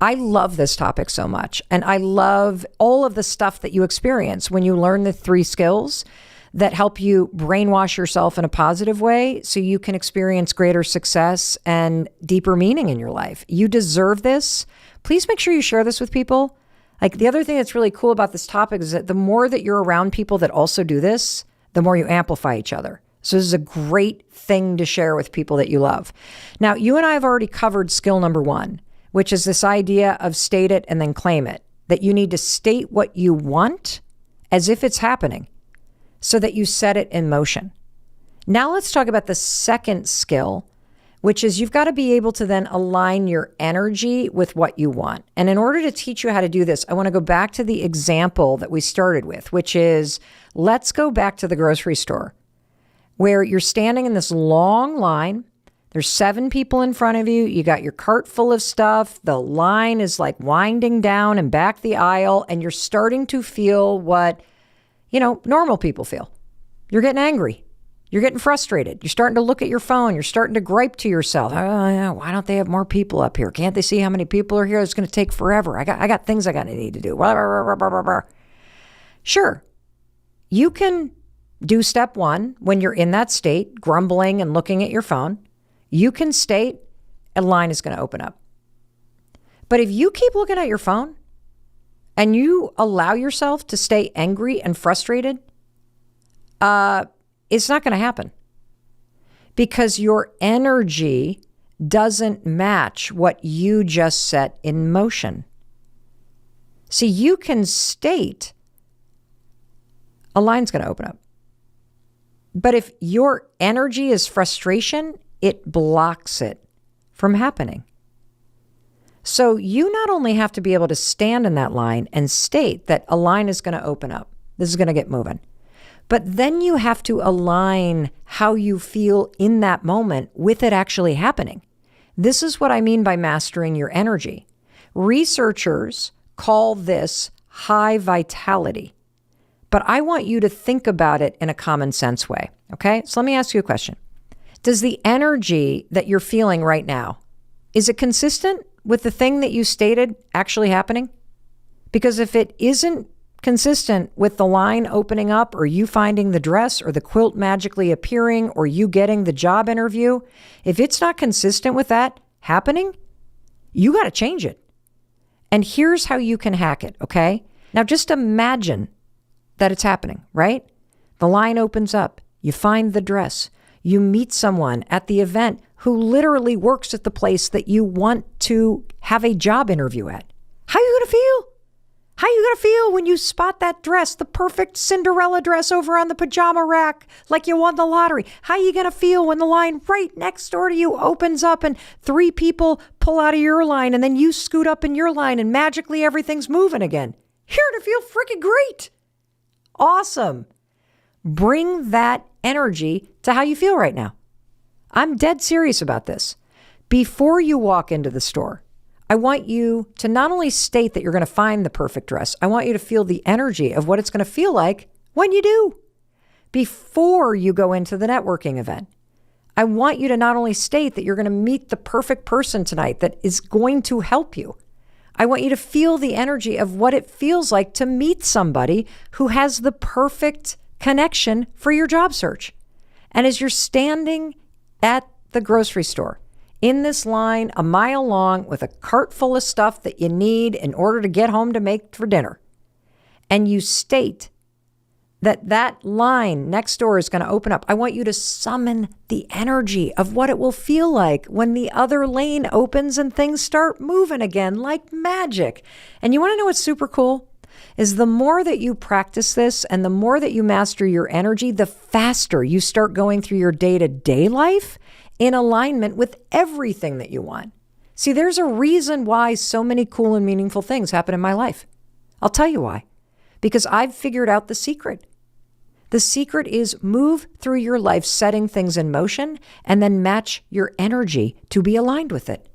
I love this topic so much, and I love all of the stuff that you experience when you learn the 3 skills that help you brainwash yourself in a positive way so you can experience greater success and deeper meaning in your life. You deserve this. Please make sure you share this with people. Like, the other thing that's really cool about this topic is that the more that you're around people that also do this, the more you amplify each other. So this is a great thing to share with people that you love. Now, you and I have already covered skill number 1, which is this idea of state it and then claim it, that you need to state what you want as if it's happening so that you set it in motion. Now let's talk about the second skill, which is you've got to be able to then align your energy with what you want. And in order to teach you how to do this, I want to go back to the example that we started with, which is, let's go back to the grocery store where you're standing in this long line. There's 7 people in front of you. You got your cart full of stuff. The line is like winding down and back the aisle, and you're starting to feel what, normal people feel. You're getting angry. You're getting frustrated. You're starting to look at your phone. You're starting to gripe to yourself. Oh, yeah, why don't they have more people up here? Can't they see how many people are here? It's going to take forever. I got things I need to do. Sure, you can do step 1 when you're in that state, grumbling and looking at your phone. You can state a line is going to open up. But if you keep looking at your phone and you allow yourself to stay angry and frustrated, it's not going to happen, because your energy doesn't match what you just set in motion. See, you can state a line's going to open up. But if your energy is frustration, it blocks it from happening. So you not only have to be able to stand in that line and state that a line is going to open up, this is going to get moving, but then you have to align how you feel in that moment with it actually happening. This is what I mean by mastering your energy. Researchers call this high vitality, but I want you to think about it in a common sense way. Okay, so let me ask you a question. Does the energy that you're feeling right now, is it consistent with the thing that you stated actually happening? Because if it isn't consistent with the line opening up, or you finding the dress, or the quilt magically appearing, or you getting the job interview, if it's not consistent with that happening, you got to change it. And here's how you can hack it, okay? Now just imagine that it's happening, right? The line opens up, you find the dress, you meet someone at the event who literally works at the place that you want to have a job interview at. How are you going to feel? How are you going to feel when you spot that dress, the perfect Cinderella dress over on the pajama rack, like you won the lottery? How are you going to feel when the line right next door to you opens up and 3 people pull out of your line and then you scoot up in your line and magically everything's moving again? You're going to feel freaking great. Awesome. Bring that energy to how you feel right now. I'm dead serious about this. Before you walk into the store, I want you to not only state that you're going to find the perfect dress, I want you to feel the energy of what it's going to feel like when you do. Before you go into the networking event, I want you to not only state that you're going to meet the perfect person tonight that is going to help you. I want you to feel the energy of what it feels like to meet somebody who has the perfect connection for your job search. And as you're standing at the grocery store, in this line, a mile long, with a cart full of stuff that you need in order to get home to make for dinner, and you state that that line next door is going to open up, I want you to summon the energy of what it will feel like when the other lane opens and things start moving again like magic. And you want to know what's super cool? Is the more that you practice this and the more that you master your energy, the faster you start going through your day-to-day life in alignment with everything that you want. See, there's a reason why so many cool and meaningful things happen in my life. I'll tell you why. Because I've figured out the secret. The secret is move through your life setting things in motion and then match your energy to be aligned with it.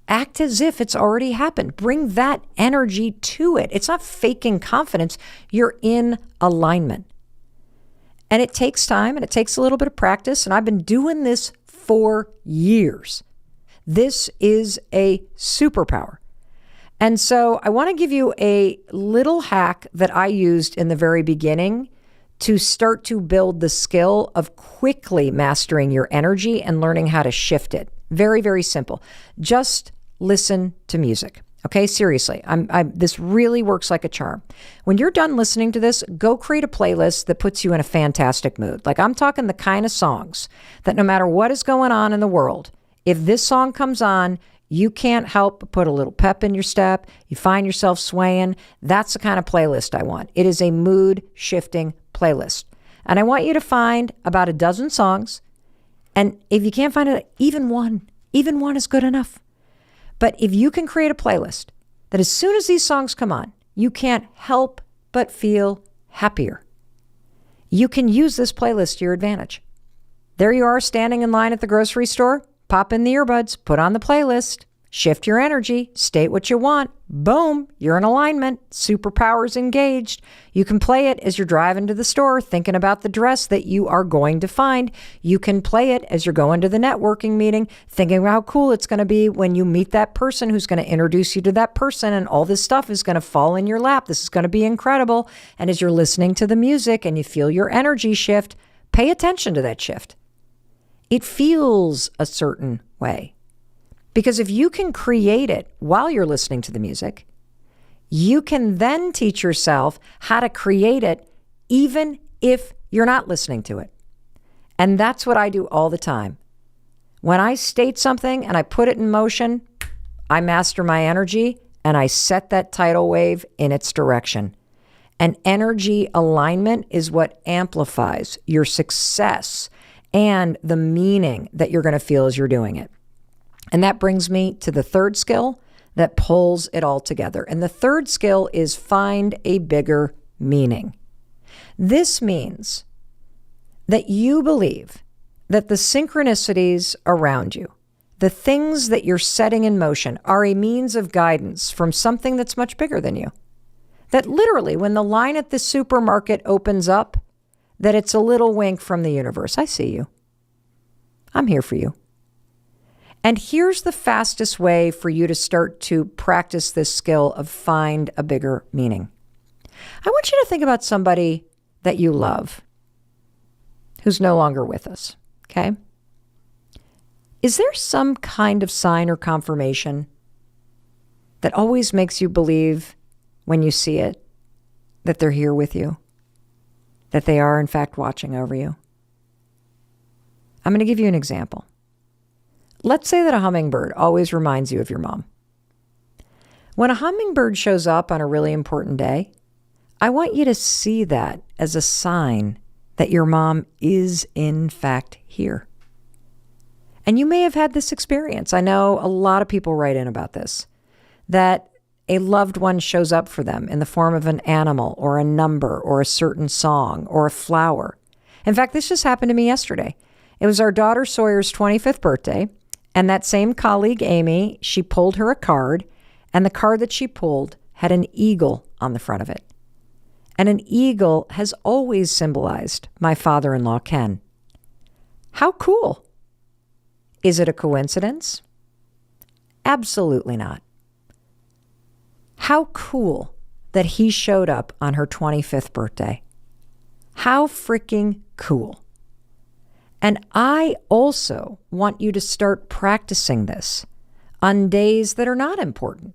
Act as if it's already happened. Bring that energy to it. It's not faking confidence. You're in alignment. And it takes time and it takes a little bit of practice. And I've been doing this for years. This is a superpower. And so I want to give you a little hack that I used in the very beginning to start to build the skill of quickly mastering your energy and learning how to shift it. Very, very simple. Just listen to music. Okay, seriously, this really works like a charm. When you're done listening to this, go create a playlist that puts you in a fantastic mood. Like, I'm talking the kind of songs that no matter what is going on in the world, if this song comes on, you can't help but put a little pep in your step. You find yourself swaying. That's the kind of playlist I want. It is a mood-shifting playlist. And I want you to find about a dozen songs. And if you can't find it, even one is good enough. But if you can create a playlist that as soon as these songs come on, you can't help but feel happier, you can use this playlist to your advantage. There you are standing in line at the grocery store, pop in the earbuds, put on the playlist, shift your energy, state what you want. Boom, you're in alignment. Superpowers engaged. You can play it as you're driving to the store, thinking about the dress that you are going to find. You can play it as you're going to the networking meeting, thinking about how cool it's going to be when you meet that person who's going to introduce you to that person, and all this stuff is going to fall in your lap. This is going to be incredible. And as you're listening to the music and you feel your energy shift, pay attention to that shift. It feels a certain way. Because if you can create it while you're listening to the music, you can then teach yourself how to create it even if you're not listening to it. And that's what I do all the time. When I state something and I put it in motion, I master my energy and I set that tidal wave in its direction. And energy alignment is what amplifies your success and the meaning that you're going to feel as you're doing it. And that brings me to the third skill that pulls it all together. And the third skill is find a bigger meaning. This means that you believe that the synchronicities around you, the things that you're setting in motion, are a means of guidance from something that's much bigger than you. That literally, when the line at the supermarket opens up, that it's a little wink from the universe. I see you. I'm here for you. And here's the fastest way for you to start to practice this skill of find a bigger meaning. I want you to think about somebody that you love who's no longer with us, okay? Is there some kind of sign or confirmation that always makes you believe when you see it that they're here with you, that they are in fact watching over you? I'm going to give you an example. Let's say that a hummingbird always reminds you of your mom. When a hummingbird shows up on a really important day, I want you to see that as a sign that your mom is in fact here. And you may have had this experience. I know a lot of people write in about this, that a loved one shows up for them in the form of an animal or a number or a certain song or a flower. In fact, this just happened to me yesterday. It was our daughter Sawyer's 25th birthday. And that same colleague, Amy, she pulled her a card, and the card that she pulled had an eagle on the front of it. And an eagle has always symbolized my father-in-law, Ken. How cool. Is it a coincidence? Absolutely not. How cool that he showed up on her 25th birthday. How freaking cool. And I also want you to start practicing this on days that are not important,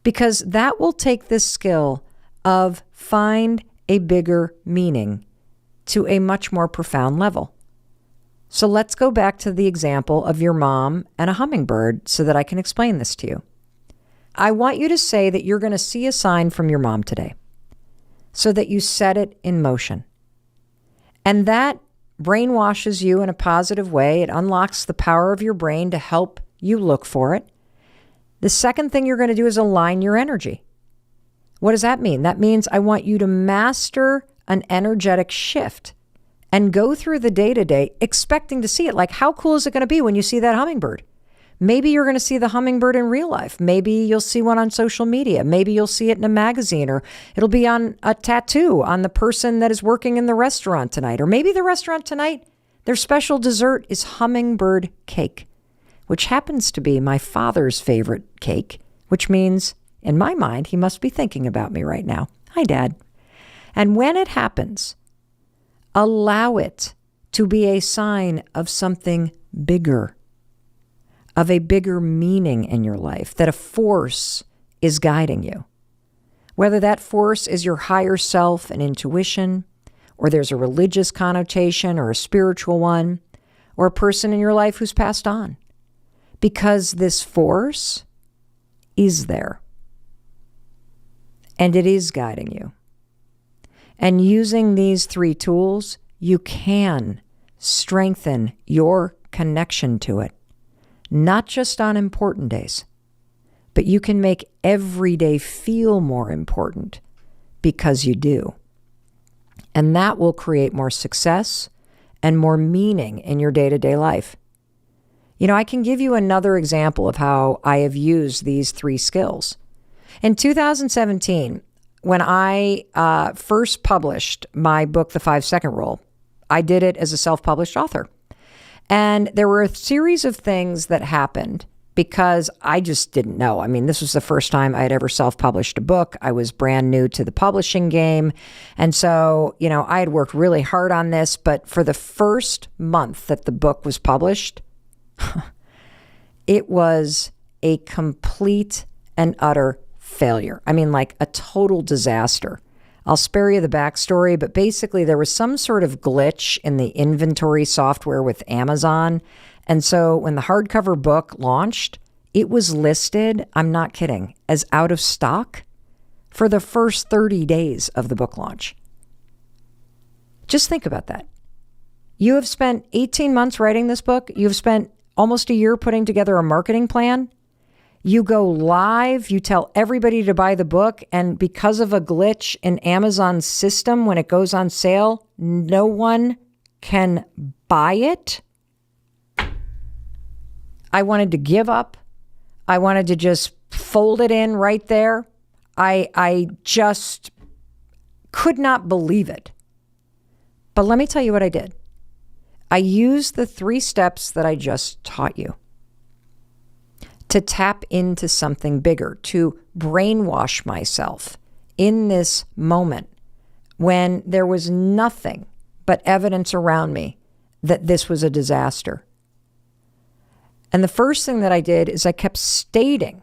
because that will take this skill of find a bigger meaning to a much more profound level. So let's go back to the example of your mom and a hummingbird so that I can explain this to you. I want you to say that you're going to see a sign from your mom today so that you set it in motion. And that brainwashes you in a positive way. It unlocks the power of your brain to help you look for it. The second thing you're going to do is align your energy. What does that mean? That means I want you to master an energetic shift and go through the day-to-day expecting to see it. Like, how cool is it going to be when you see that hummingbird? Maybe you're going to see the hummingbird in real life. Maybe you'll see one on social media. Maybe you'll see it in a magazine, or it'll be on a tattoo on the person that is working in the restaurant tonight. Or maybe the restaurant tonight, their special dessert is hummingbird cake, which happens to be my father's favorite cake, which means, in my mind, he must be thinking about me right now. Hi, Dad. And when it happens, allow it to be a sign of something bigger, of a bigger meaning in your life, that a force is guiding you. Whether that force is your higher self and intuition, or there's a religious connotation or a spiritual one, or a person in your life who's passed on. Because this force is there. And it is guiding you. And using these 3 tools, you can strengthen your connection to it. Not just on important days, but you can make every day feel more important because you do. And that will create more success and more meaning in your day-to-day life. You know, I can give you another example of how I have used these 3 skills. In 2017, when I first published my book, The 5-Second Rule, I did it as a self-published author. And there were a series of things that happened because I just didn't know. I mean, this was the first time I had ever self-published a book. I was brand new to the publishing game. And so, you know, I had worked really hard on this, but for the first month that the book was published, it was a complete and utter failure. I mean, like a total disaster. I'll spare you the backstory, but basically there was some sort of glitch in the inventory software with Amazon. And so when the hardcover book launched, it was listed, I'm not kidding, as out of stock for the first 30 days of the book launch. Just think about that. You have spent 18 months writing this book. You've spent almost a year putting together a marketing plan. You go live, you tell everybody to buy the book, and because of a glitch in Amazon's system, when it goes on sale, no one can buy it. I wanted to give up. I wanted to just fold it in right there. I just could not believe it. But let me tell you what I did. I used the 3 steps that I just taught you to tap into something bigger, to brainwash myself in this moment when there was nothing but evidence around me that this was a disaster. And the first thing that I did is I kept stating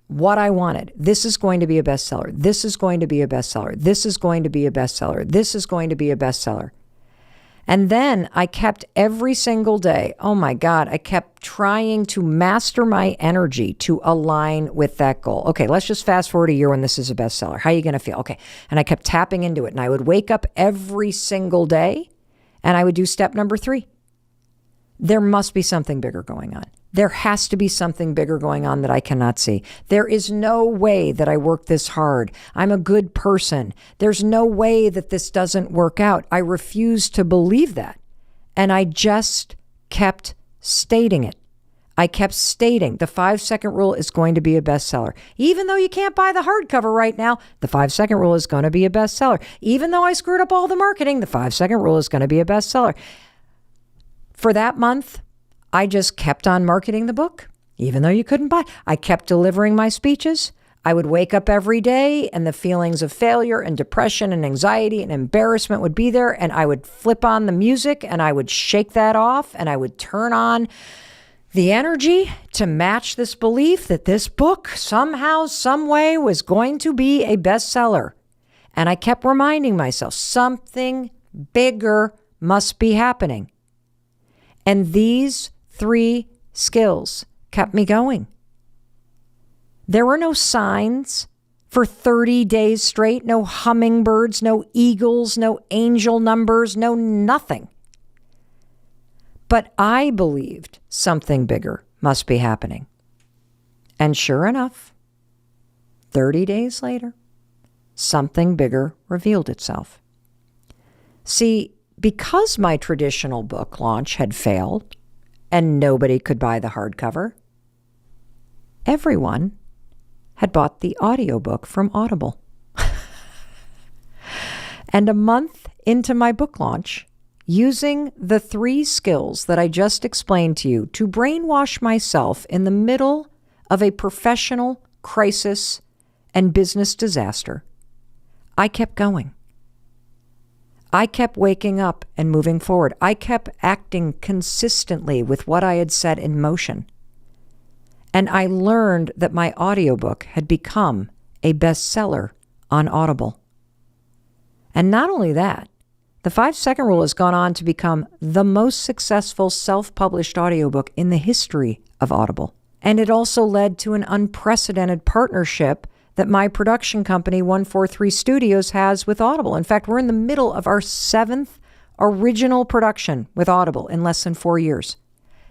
what I wanted. This is going to be a bestseller. This is going to be a bestseller. This is going to be a bestseller. This is going to be a bestseller. And then I kept every single day, oh my God, I kept trying to master my energy to align with that goal. Okay, let's just fast forward a year when this is a bestseller. How are you going to feel? Okay. And I kept tapping into it. And I would wake up every single day and I would do step number 3. There must be something bigger going on. There has to be something bigger going on that I cannot see. There is no way that I work this hard. I'm a good person. There's no way that this doesn't work out. I refuse to believe that. And I just kept stating it. I kept stating the 5-second rule is going to be a bestseller. Even though you can't buy the hardcover right now, the 5-second rule is going to be a bestseller. Even though I screwed up all the marketing, the 5-second rule is going to be a bestseller. For that month, I just kept on marketing the book, even though you couldn't buy. I kept delivering my speeches. I would wake up every day and the feelings of failure and depression and anxiety and embarrassment would be there. And I would flip on the music and I would shake that off and I would turn on the energy to match this belief that this book somehow, some way was going to be a bestseller. And I kept reminding myself something bigger must be happening. And these 3 skills kept me going. There were no signs for 30 days straight, no hummingbirds, no eagles, no angel numbers, no nothing. But I believed something bigger must be happening. And sure enough, 30 days later, something bigger revealed itself. See, because my traditional book launch had failed and nobody could buy the hardcover, everyone had bought the audiobook from Audible. And a month into my book launch, using the 3 skills that I just explained to you to brainwash myself in the middle of a professional crisis and business disaster, I kept going. I kept waking up and moving forward. I kept acting consistently with what I had set in motion. And I learned that my audiobook had become a bestseller on Audible. And not only that, the 5-second rule has gone on to become the most successful self-published audiobook in the history of Audible. And it also led to an unprecedented partnership that my production company, 143 Studios, has with Audible. In fact, we're in the middle of our 7th original production with Audible in less than 4 years.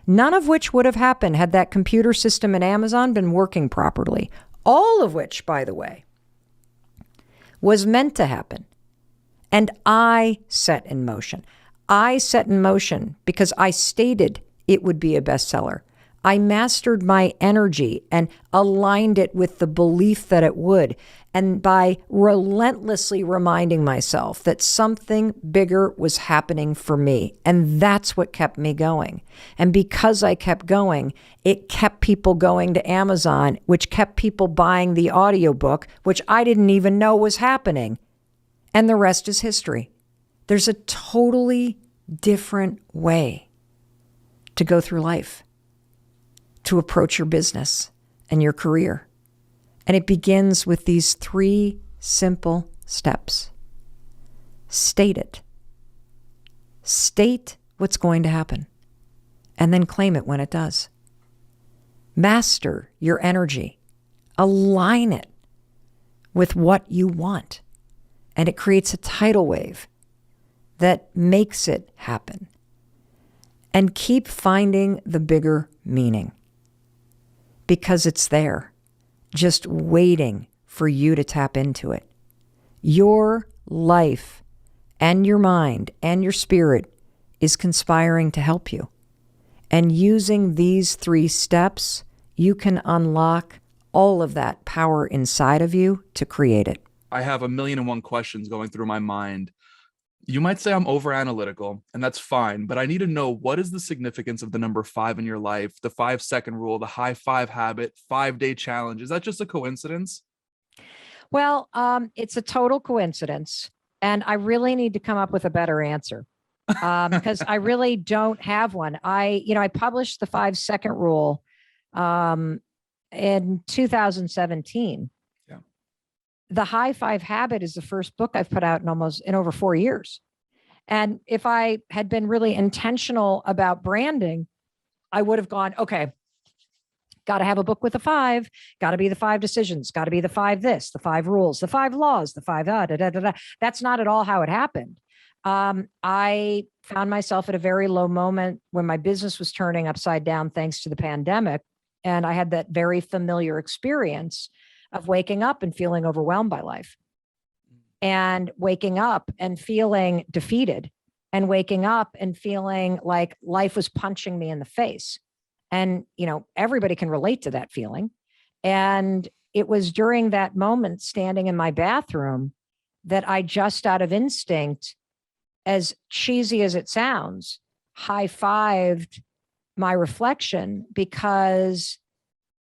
None of which would have happened had that computer system at Amazon been working properly. All of which, by the way, was meant to happen. And I set in motion. I set in motion because I stated it would be a bestseller. I mastered my energy and aligned it with the belief that it would. And by relentlessly reminding myself that something bigger was happening for me. And that's what kept me going. And because I kept going, it kept people going to Amazon, which kept people buying the audiobook, which I didn't even know was happening. And the rest is history. There's a totally different way to go through life, to approach your business and your career. And it begins with these 3 simple steps. State it. State what's going to happen, and then claim it when it does. Master your energy. Align it with what you want. And it creates a tidal wave that makes it happen. And keep finding the bigger meaning, because it's there, just waiting for you to tap into it. Your life and your mind and your spirit is conspiring to help you. And using these 3 steps, you can unlock all of that power inside of you to create it. I have 1,000,001 questions going through my mind You might say I'm over analytical, and that's fine, but I need to know, what is the significance of the number 5 in your life, the 5-second rule, the high five habit, 5-day challenge? Is that just a coincidence? Well, it's a total coincidence. And I really need to come up with a better answer because I really don't have one. I published the 5-second rule um, in 2017. Yeah. The High Five Habit is the first book I've put out in over 4 years. And if I had been really intentional about branding, I would have gone, okay, got to have a book with a 5, got to be the 5 decisions, got to be the 5 this, the 5 rules, the 5 laws, the 5 da, da, da, da. That's not at all how it happened. I found myself at a very low moment when my business was turning upside down thanks to the pandemic. And I had that very familiar experience of waking up and feeling overwhelmed by life, and waking up and feeling defeated, and waking up and feeling like life was punching me in the face. And, everybody can relate to that feeling. And it was during that moment, standing in my bathroom, that I just out of instinct, as cheesy as it sounds, high-fived my reflection, because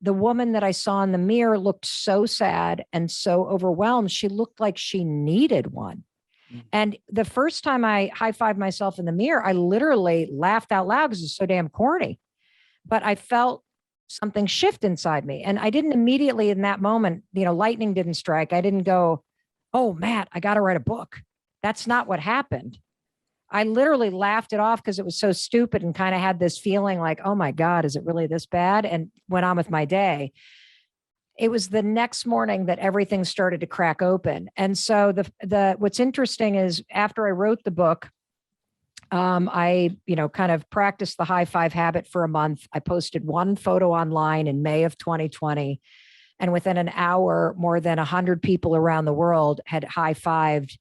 the woman that I saw in the mirror looked so sad and so overwhelmed. She looked like she needed one. And the first time I high-fived myself in the mirror, I literally laughed out loud because it's so damn corny. But I felt something shift inside me. And I didn't immediately in that moment, lightning didn't strike. I didn't go, oh, Matt, I got to write a book. That's not what happened. I literally laughed it off because it was so stupid, and kind of had this feeling like, oh my God, is it really this bad? And went on with my day. It was the next morning that everything started to crack open. And so what's interesting is, after I wrote the book, I, kind of practiced the high five habit for a month. I posted one photo online in May of 2020. And within an hour, more than 100 people around the world had high fived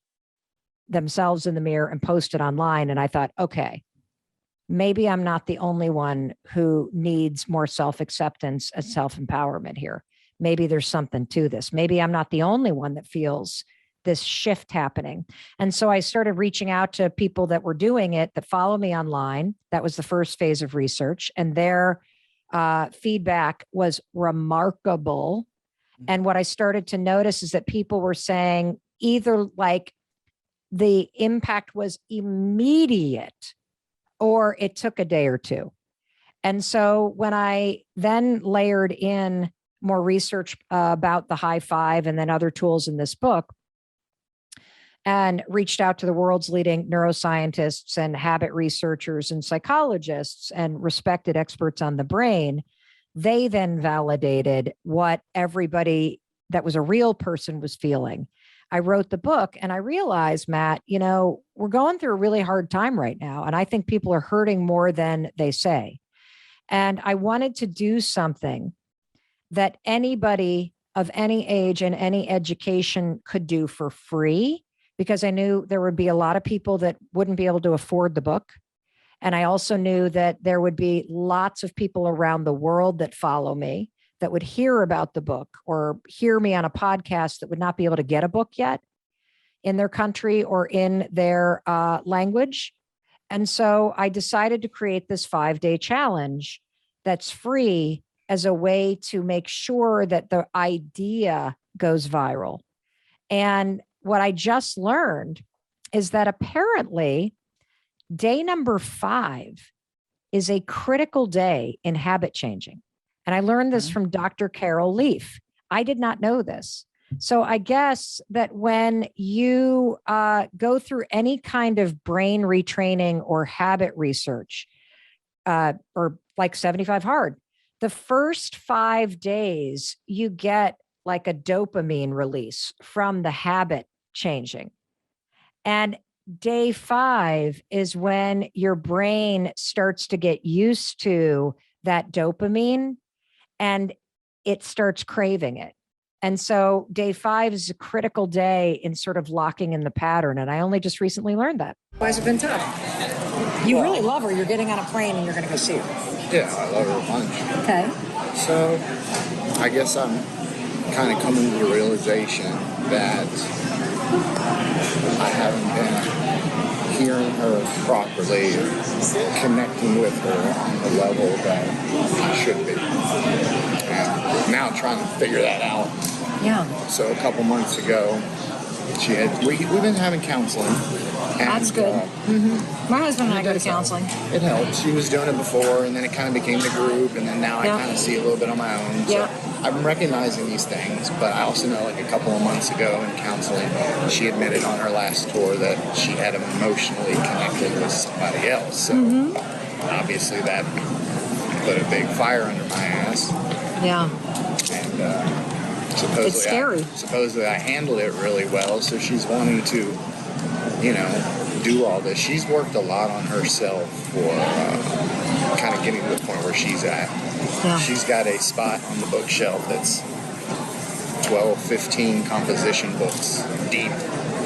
themselves in the mirror and posted online. And I thought, okay, maybe I'm not the only one who needs more self-acceptance and self-empowerment here. Maybe there's something to this. Maybe I'm not the only one that feels this shift happening. And so I started reaching out to people that were doing it, that follow me online. That was the first phase of research. And their feedback was remarkable. And what I started to notice is that people were saying either like the impact was immediate, or it took a day or two. And so when I then layered in more research about the high five and then other tools in this book, and reached out to the world's leading neuroscientists and habit researchers and psychologists and respected experts on the brain, they then validated what everybody that was a real person was feeling. I wrote the book and I realized, Matt, we're going through a really hard time right now. And I think people are hurting more than they say. And I wanted to do something that anybody of any age and any education could do for free, because I knew there would be a lot of people that wouldn't be able to afford the book. And I also knew that there would be lots of people around the world that follow me that would hear about the book or hear me on a podcast that would not be able to get a book yet in their country or in their language. And so I decided to create this 5-day challenge that's free as a way to make sure that the idea goes viral. And what I just learned is that apparently day number 5 is a critical day in habit changing. And I learned this from Dr. Carol Leaf. I did not know this. So I guess that when you go through any kind of brain retraining or habit research, or like 75 Hard, the first 5 days, you get like a dopamine release from the habit changing. And day 5 is when your brain starts to get used to that dopamine and it starts craving it. And so day 5 is a critical day in sort of locking in the pattern. And I only just recently learned that. Why has it been tough? You really love her. You're getting on a plane and you're going to go see her. Yeah, I love her a bunch. Okay. So I guess I'm kind of coming to the realization that I haven't been hearing her properly, connecting with her on the level that I should be. And now trying to figure that out. Yeah. So a couple months ago, we've been having counseling. And, That's good. My husband and I go to counseling. It helps. She was doing it before, and then it kind of became the group, and then now I kind of see a little bit on my own. So I'm recognizing these things, but I also know like a couple of months ago in counseling, she admitted on her last tour that she had emotionally connected with somebody else. So obviously that put a big fire under my ass. Yeah. And it's scary. Supposedly I handled it really well, so she's wanting to, do all this. She's worked a lot on herself for kind of getting to the point where she's at. Yeah. She's got a spot on the bookshelf that's 12, 15 composition books deep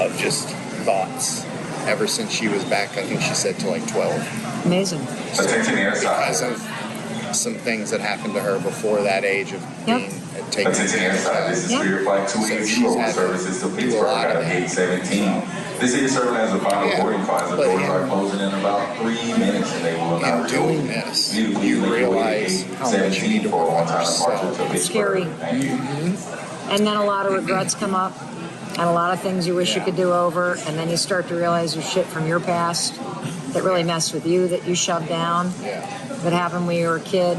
of just thoughts ever since she was back, I think she said, to like 12. Amazing. So, because of some things that happened to her before that age of being taken advantage of. So she's had to do a lot of that. This is serving as a final boarding class. The doors are closing in about 3 minutes, and they will not doing this, you realize how much you need to work on yourself. It's scary. And then a lot of regrets come up, and a lot of things you wish you could do over, and then you start to realize there's shit from your past that really messed with you, that you shoved down, that happened when you were a kid.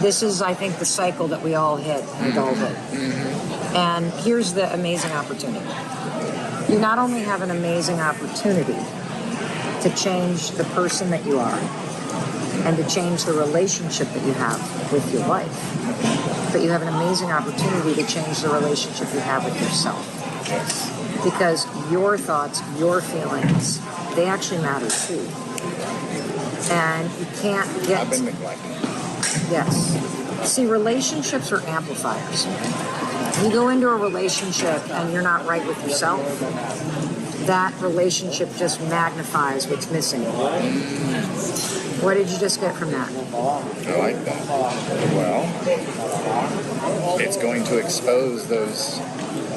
This is, I think, the cycle that we all hit in adulthood. And here's the amazing opportunity. You not only have an amazing opportunity to change the person that you are and to change the relationship that you have with your life, but you have an amazing opportunity to change the relationship you have with yourself. Because your thoughts, your feelings, they actually matter too. And you can't get... I've been neglected. Yes. See, relationships are amplifiers. You go into a relationship and you're not right with yourself, that relationship just magnifies what's missing. What did you just get from that? I like that. Well, it's going to expose those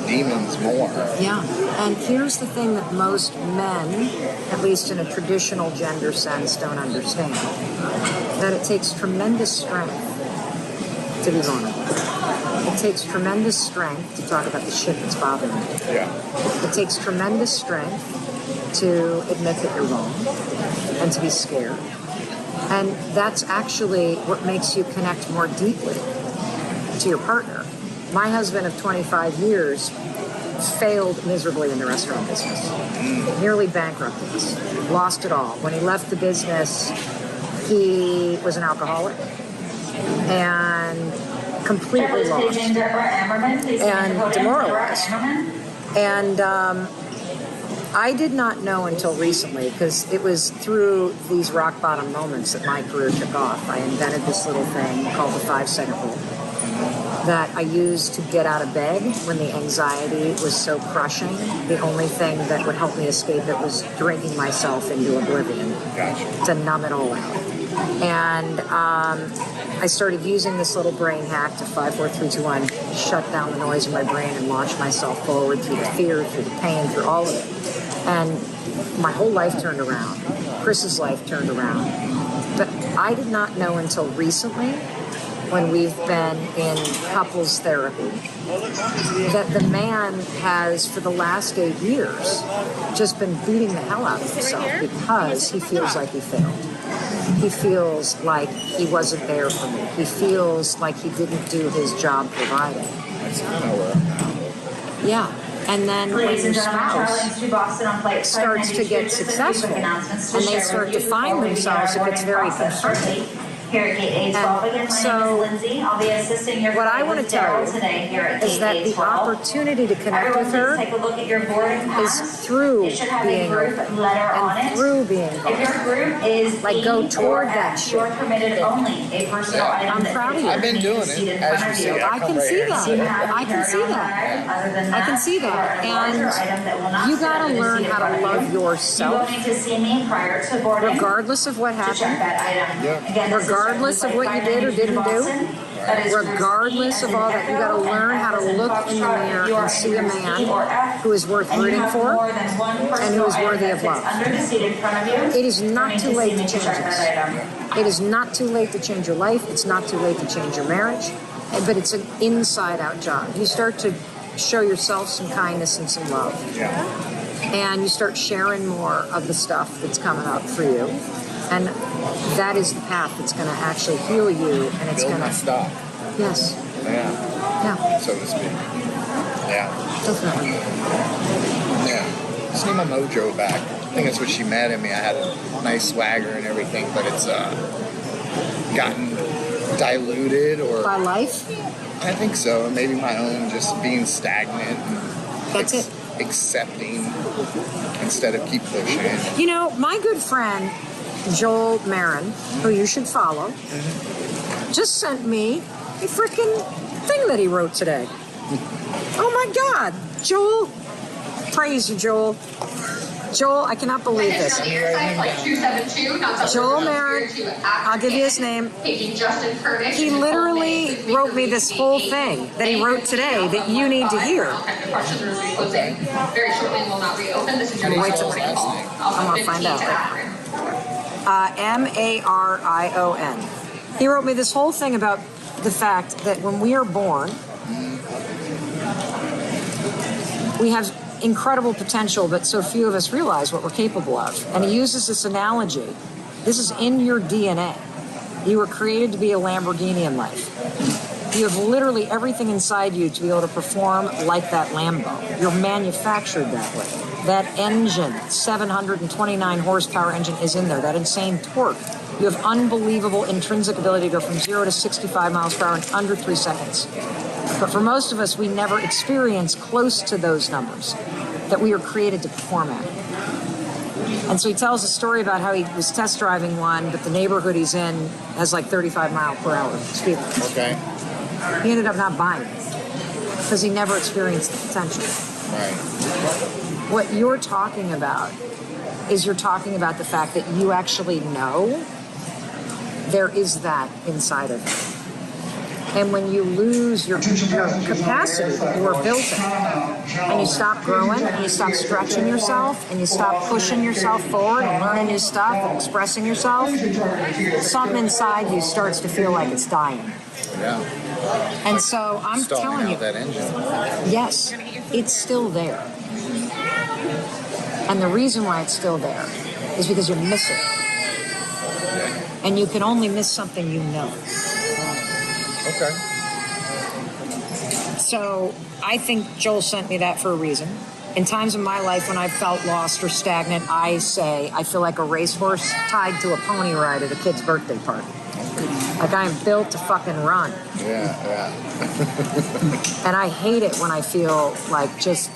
demons more. Yeah, and here's the thing that most men, at least in a traditional gender sense, don't understand. That it takes tremendous strength to be vulnerable. It takes tremendous strength to talk about the shit that's bothering you. Yeah. It takes tremendous strength to admit that you're wrong and to be scared. And that's actually what makes you connect more deeply to your partner. My husband of 25 years failed miserably in the restaurant business. Nearly bankrupted us. Lost it all. When he left the business, he was an alcoholic and completely lost and demoralized. And I did not know until recently, because it was through these rock bottom moments that my career took off. I invented this little thing called the 5-second rule that I used to get out of bed when the anxiety was so crushing. The only thing that would help me escape it was drinking myself into oblivion to numb it all out. And I started using this little brain hack to 5, 4, 3, 2, 1, shut down the noise in my brain and launch myself forward through the fear, through the pain, through all of it. And my whole life turned around. Chris's life turned around. But I did not know until recently, when we've been in couples therapy, that the man has, for the last 8 years, just been beating the hell out of himself because he feels like he failed. He feels like he wasn't there for me. He feels like he didn't do his job providing. That's kind of where I'm at. Yeah. And then when your spouse starts to get successful and they start to find themselves, it gets very confronting. And so what I want to tell you is that the opportunity to connect with her is through being open and through being vulnerable. Like, go toward that shit. I'm proud of you. I've been doing it, as you see. I can see that. I can see that. I can see that. And you got to learn how to love yourself, regardless of what happened, regardless of what you did or didn't do. Regardless of all that, you got to learn how to look in the mirror and see a man who is worth rooting for and who is worthy of love. It is not too late to change this. It is not too late to change your life. It's not too late to change your marriage. But it's an inside-out job. You start to show yourself some kindness and some love. And you start sharing more of the stuff that's coming up for you. And that is the path that's going to actually heal you. And it's going to stop. Yes. Yeah. So to speak. Yeah. Definitely. Yeah. Just need my mojo back. I think that's what she met in me. I had a nice swagger and everything, but it's gotten diluted or by life. I think so. Maybe my own just being stagnant. And that's it. Accepting instead of keep pushing. You know, my good friend Joel Marin, who you should follow, just sent me a freaking thing that he wrote today. Oh my God, Joel! Praise you, Joel. Joel, I cannot believe this. Joel Marin, I'll give you his name. He literally wrote me this whole thing that he wrote today that you need to hear. Wait till I'm going to find out. Marion. He wrote me this whole thing about the fact that when we are born, we have incredible potential, but so few of us realize what we're capable of. And he uses this analogy. This is in your DNA. You were created to be a Lamborghini in life. You have literally everything inside you to be able to perform like that Lambo. You're manufactured that way. That engine, 729 horsepower engine is in there. That insane torque. You have unbelievable intrinsic ability to go from 0 to 65 miles per hour in under 3 seconds. But for most of us, we never experience close to those numbers that we are created to perform at. And so he tells a story about how he was test driving one, but the neighborhood he's in has like 35 mile per hour speed limit. Okay. He ended up not buying it because he never experienced the potential. Right. What you're talking about is you're talking about the fact that you actually know there is that inside of you. And when you lose your capacity that you were built in, and you stop growing, and you stop stretching yourself, and you stop pushing yourself forward and learning new stuff and expressing yourself, something inside you starts to feel like it's dying. Yeah. And so I'm telling you, that engine. yes, it's still there. And the reason why it's still there is because you're missing. And you can only miss something you know. Okay. So I think Joel sent me that for a reason. In times of my life when I've felt lost or stagnant, I say I feel like a racehorse tied to a pony ride at a kid's birthday party. Like I am built to fucking run. Yeah. And I hate it when I feel like just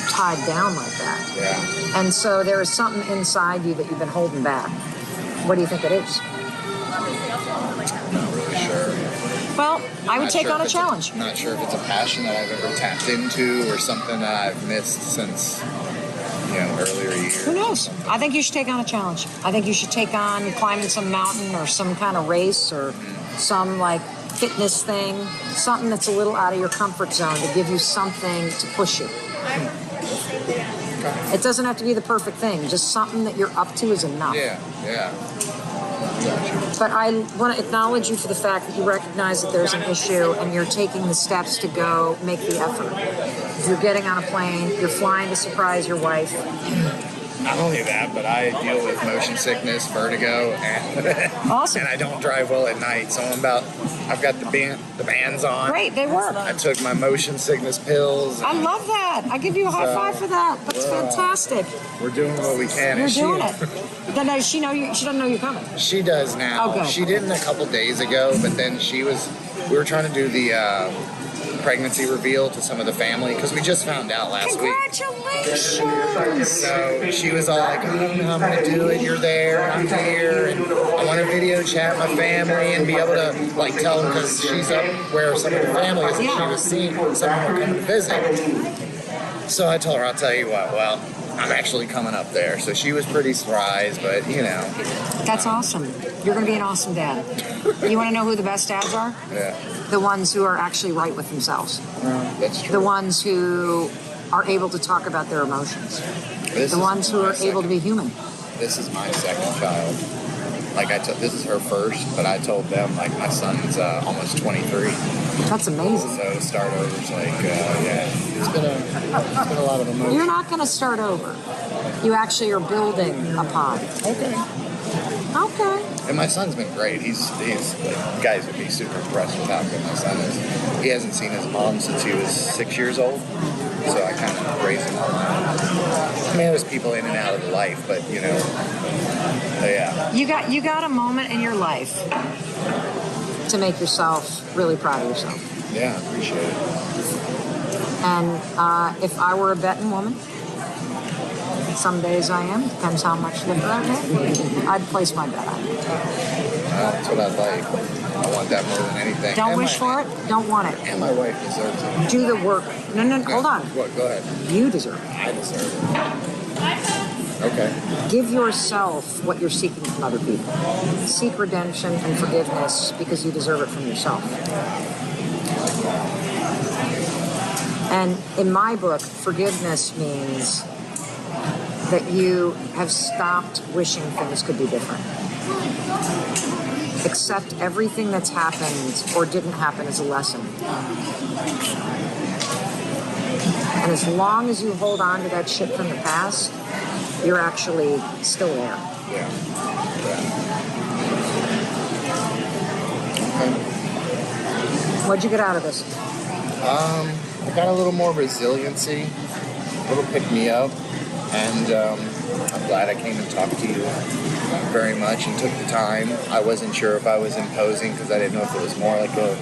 tied down like that. Yeah. And so there is something inside you that you've been holding back. What do you think it is? Not really sure. Well, I would take on a challenge. Not sure if it's a passion that I've ever tapped into or something that I've missed since, earlier years. Who knows? I think you should take on a challenge. I think you should take on climbing some mountain or some kind of race or some like fitness thing, something that's a little out of your comfort zone to give you something to push you. It doesn't have to be the perfect thing. Just something that you're up to is enough. Yeah. But I want to acknowledge you for the fact that you recognize that there's an issue and you're taking the steps to go make the effort. You're getting on a plane, you're flying to surprise your wife. Not only that, but I deal with motion sickness, vertigo, and awesome. And I don't drive well at night, so I've got the bands on. Great, they work. I took my motion sickness pills. I love that. I give you a high five for that. That's fantastic. We're doing what we can. You're doing it. Then does she know you? She doesn't know you're coming. She does now. Okay. She didn't a couple days ago, but then we were trying to do the pregnancy reveal to some of the family because we just found out last week. Congratulations! So she was all like, I don't know how I'm going to do it. You're there, I'm here, and I want to video chat my family and be able to tell them because she's up where some of the family is and she was seeing someone were coming to visit. So I told her, I'll tell you what, well, I'm actually coming up there. So she was pretty surprised, but you know. That's awesome. You're going to be an awesome dad. You want to know who the best dads are? Yeah. The ones who are actually right with themselves. That's true. The ones who are able to talk about their emotions. The ones who are able to be human. This is my second child. Like this is her first, but I told them like my son's almost 23. That's amazing. So to start over is like, it's been a lot of emotion. You're not going to start over. You actually are building upon. Okay. Okay. And my son's been great. He's like, guys would be super impressed with how good my son is. He hasn't seen his mom since he was 6 years old, so I kind of raised him on my own. I mean, there's people in and out of the life, but you know, yeah. You got a moment in your life to make yourself really proud of yourself. Yeah, I appreciate it. And if I were a betting woman, some days I am, depends how much liquor I get, I'd place my bet on it. That's what I'd like. I want that more than anything. Don't wish for it, don't want it. And my wife deserves it. Do the work. No, hold on. What? Go ahead. You deserve it. I deserve it. Okay. Give yourself what you're seeking from other people. Seek redemption and forgiveness because you deserve it from yourself. And in my book, forgiveness means that you have stopped wishing things could be different. Accept everything that's happened or didn't happen as a lesson. And as long as you hold on to that shit from the past, you're actually still there. Yeah. Okay. What'd you get out of this? I got a little more resiliency, a little pick me up, and I'm glad I came and talked to you very much and took the time. I wasn't sure if I was imposing because I didn't know if it was more like a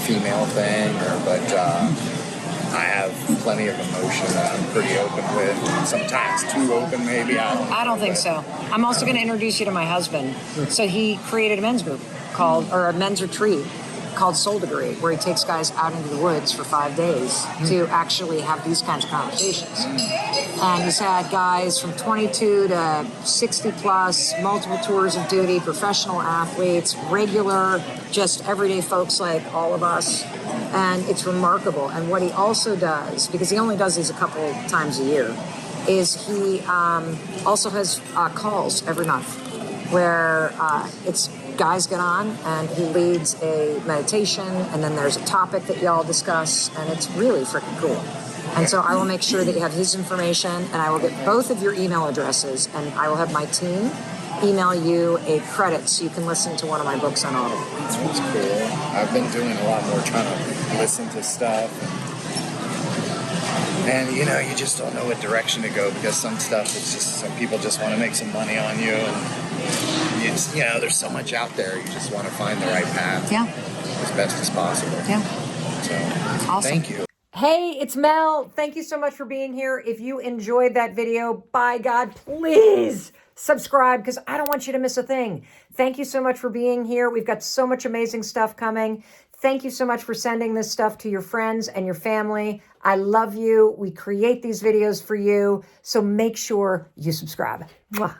female thing, but I have plenty of emotion that I'm pretty open with. Sometimes too open, maybe. I don't think so. I'm also going to introduce you to my husband. So he created a men's group or a men's retreat called Soul Degree, where he takes guys out into the woods for 5 days to actually have these kinds of conversations. And he's had guys from 22 to 60 plus, multiple tours of duty, professional athletes, regular, just everyday folks like all of us. And it's remarkable. And what he also does, because he only does these a couple times a year, is he also has calls every month where it's guys get on and he leads a meditation and then there's a topic that y'all discuss and it's really freaking cool. And so I will make sure that you have his information and I will get both of your email addresses and I will have my team email you a credit so you can listen to one of my books on Audible. That's cool. I've been doing a lot more trying to listen to stuff and you know, you just don't know what direction to go because some stuff is just, some people just want to make some money on you and you know, there's so much out there. You just want to find the right path. Yeah. As best as possible. Yeah. So, awesome. Thank you. Hey, it's Mel. Thank you so much for being here. If you enjoyed that video, by God, please subscribe because I don't want you to miss a thing. Thank you so much for being here. We've got so much amazing stuff coming. Thank you so much for sending this stuff to your friends and your family. I love you. We create these videos for you. So make sure you subscribe. Mwah.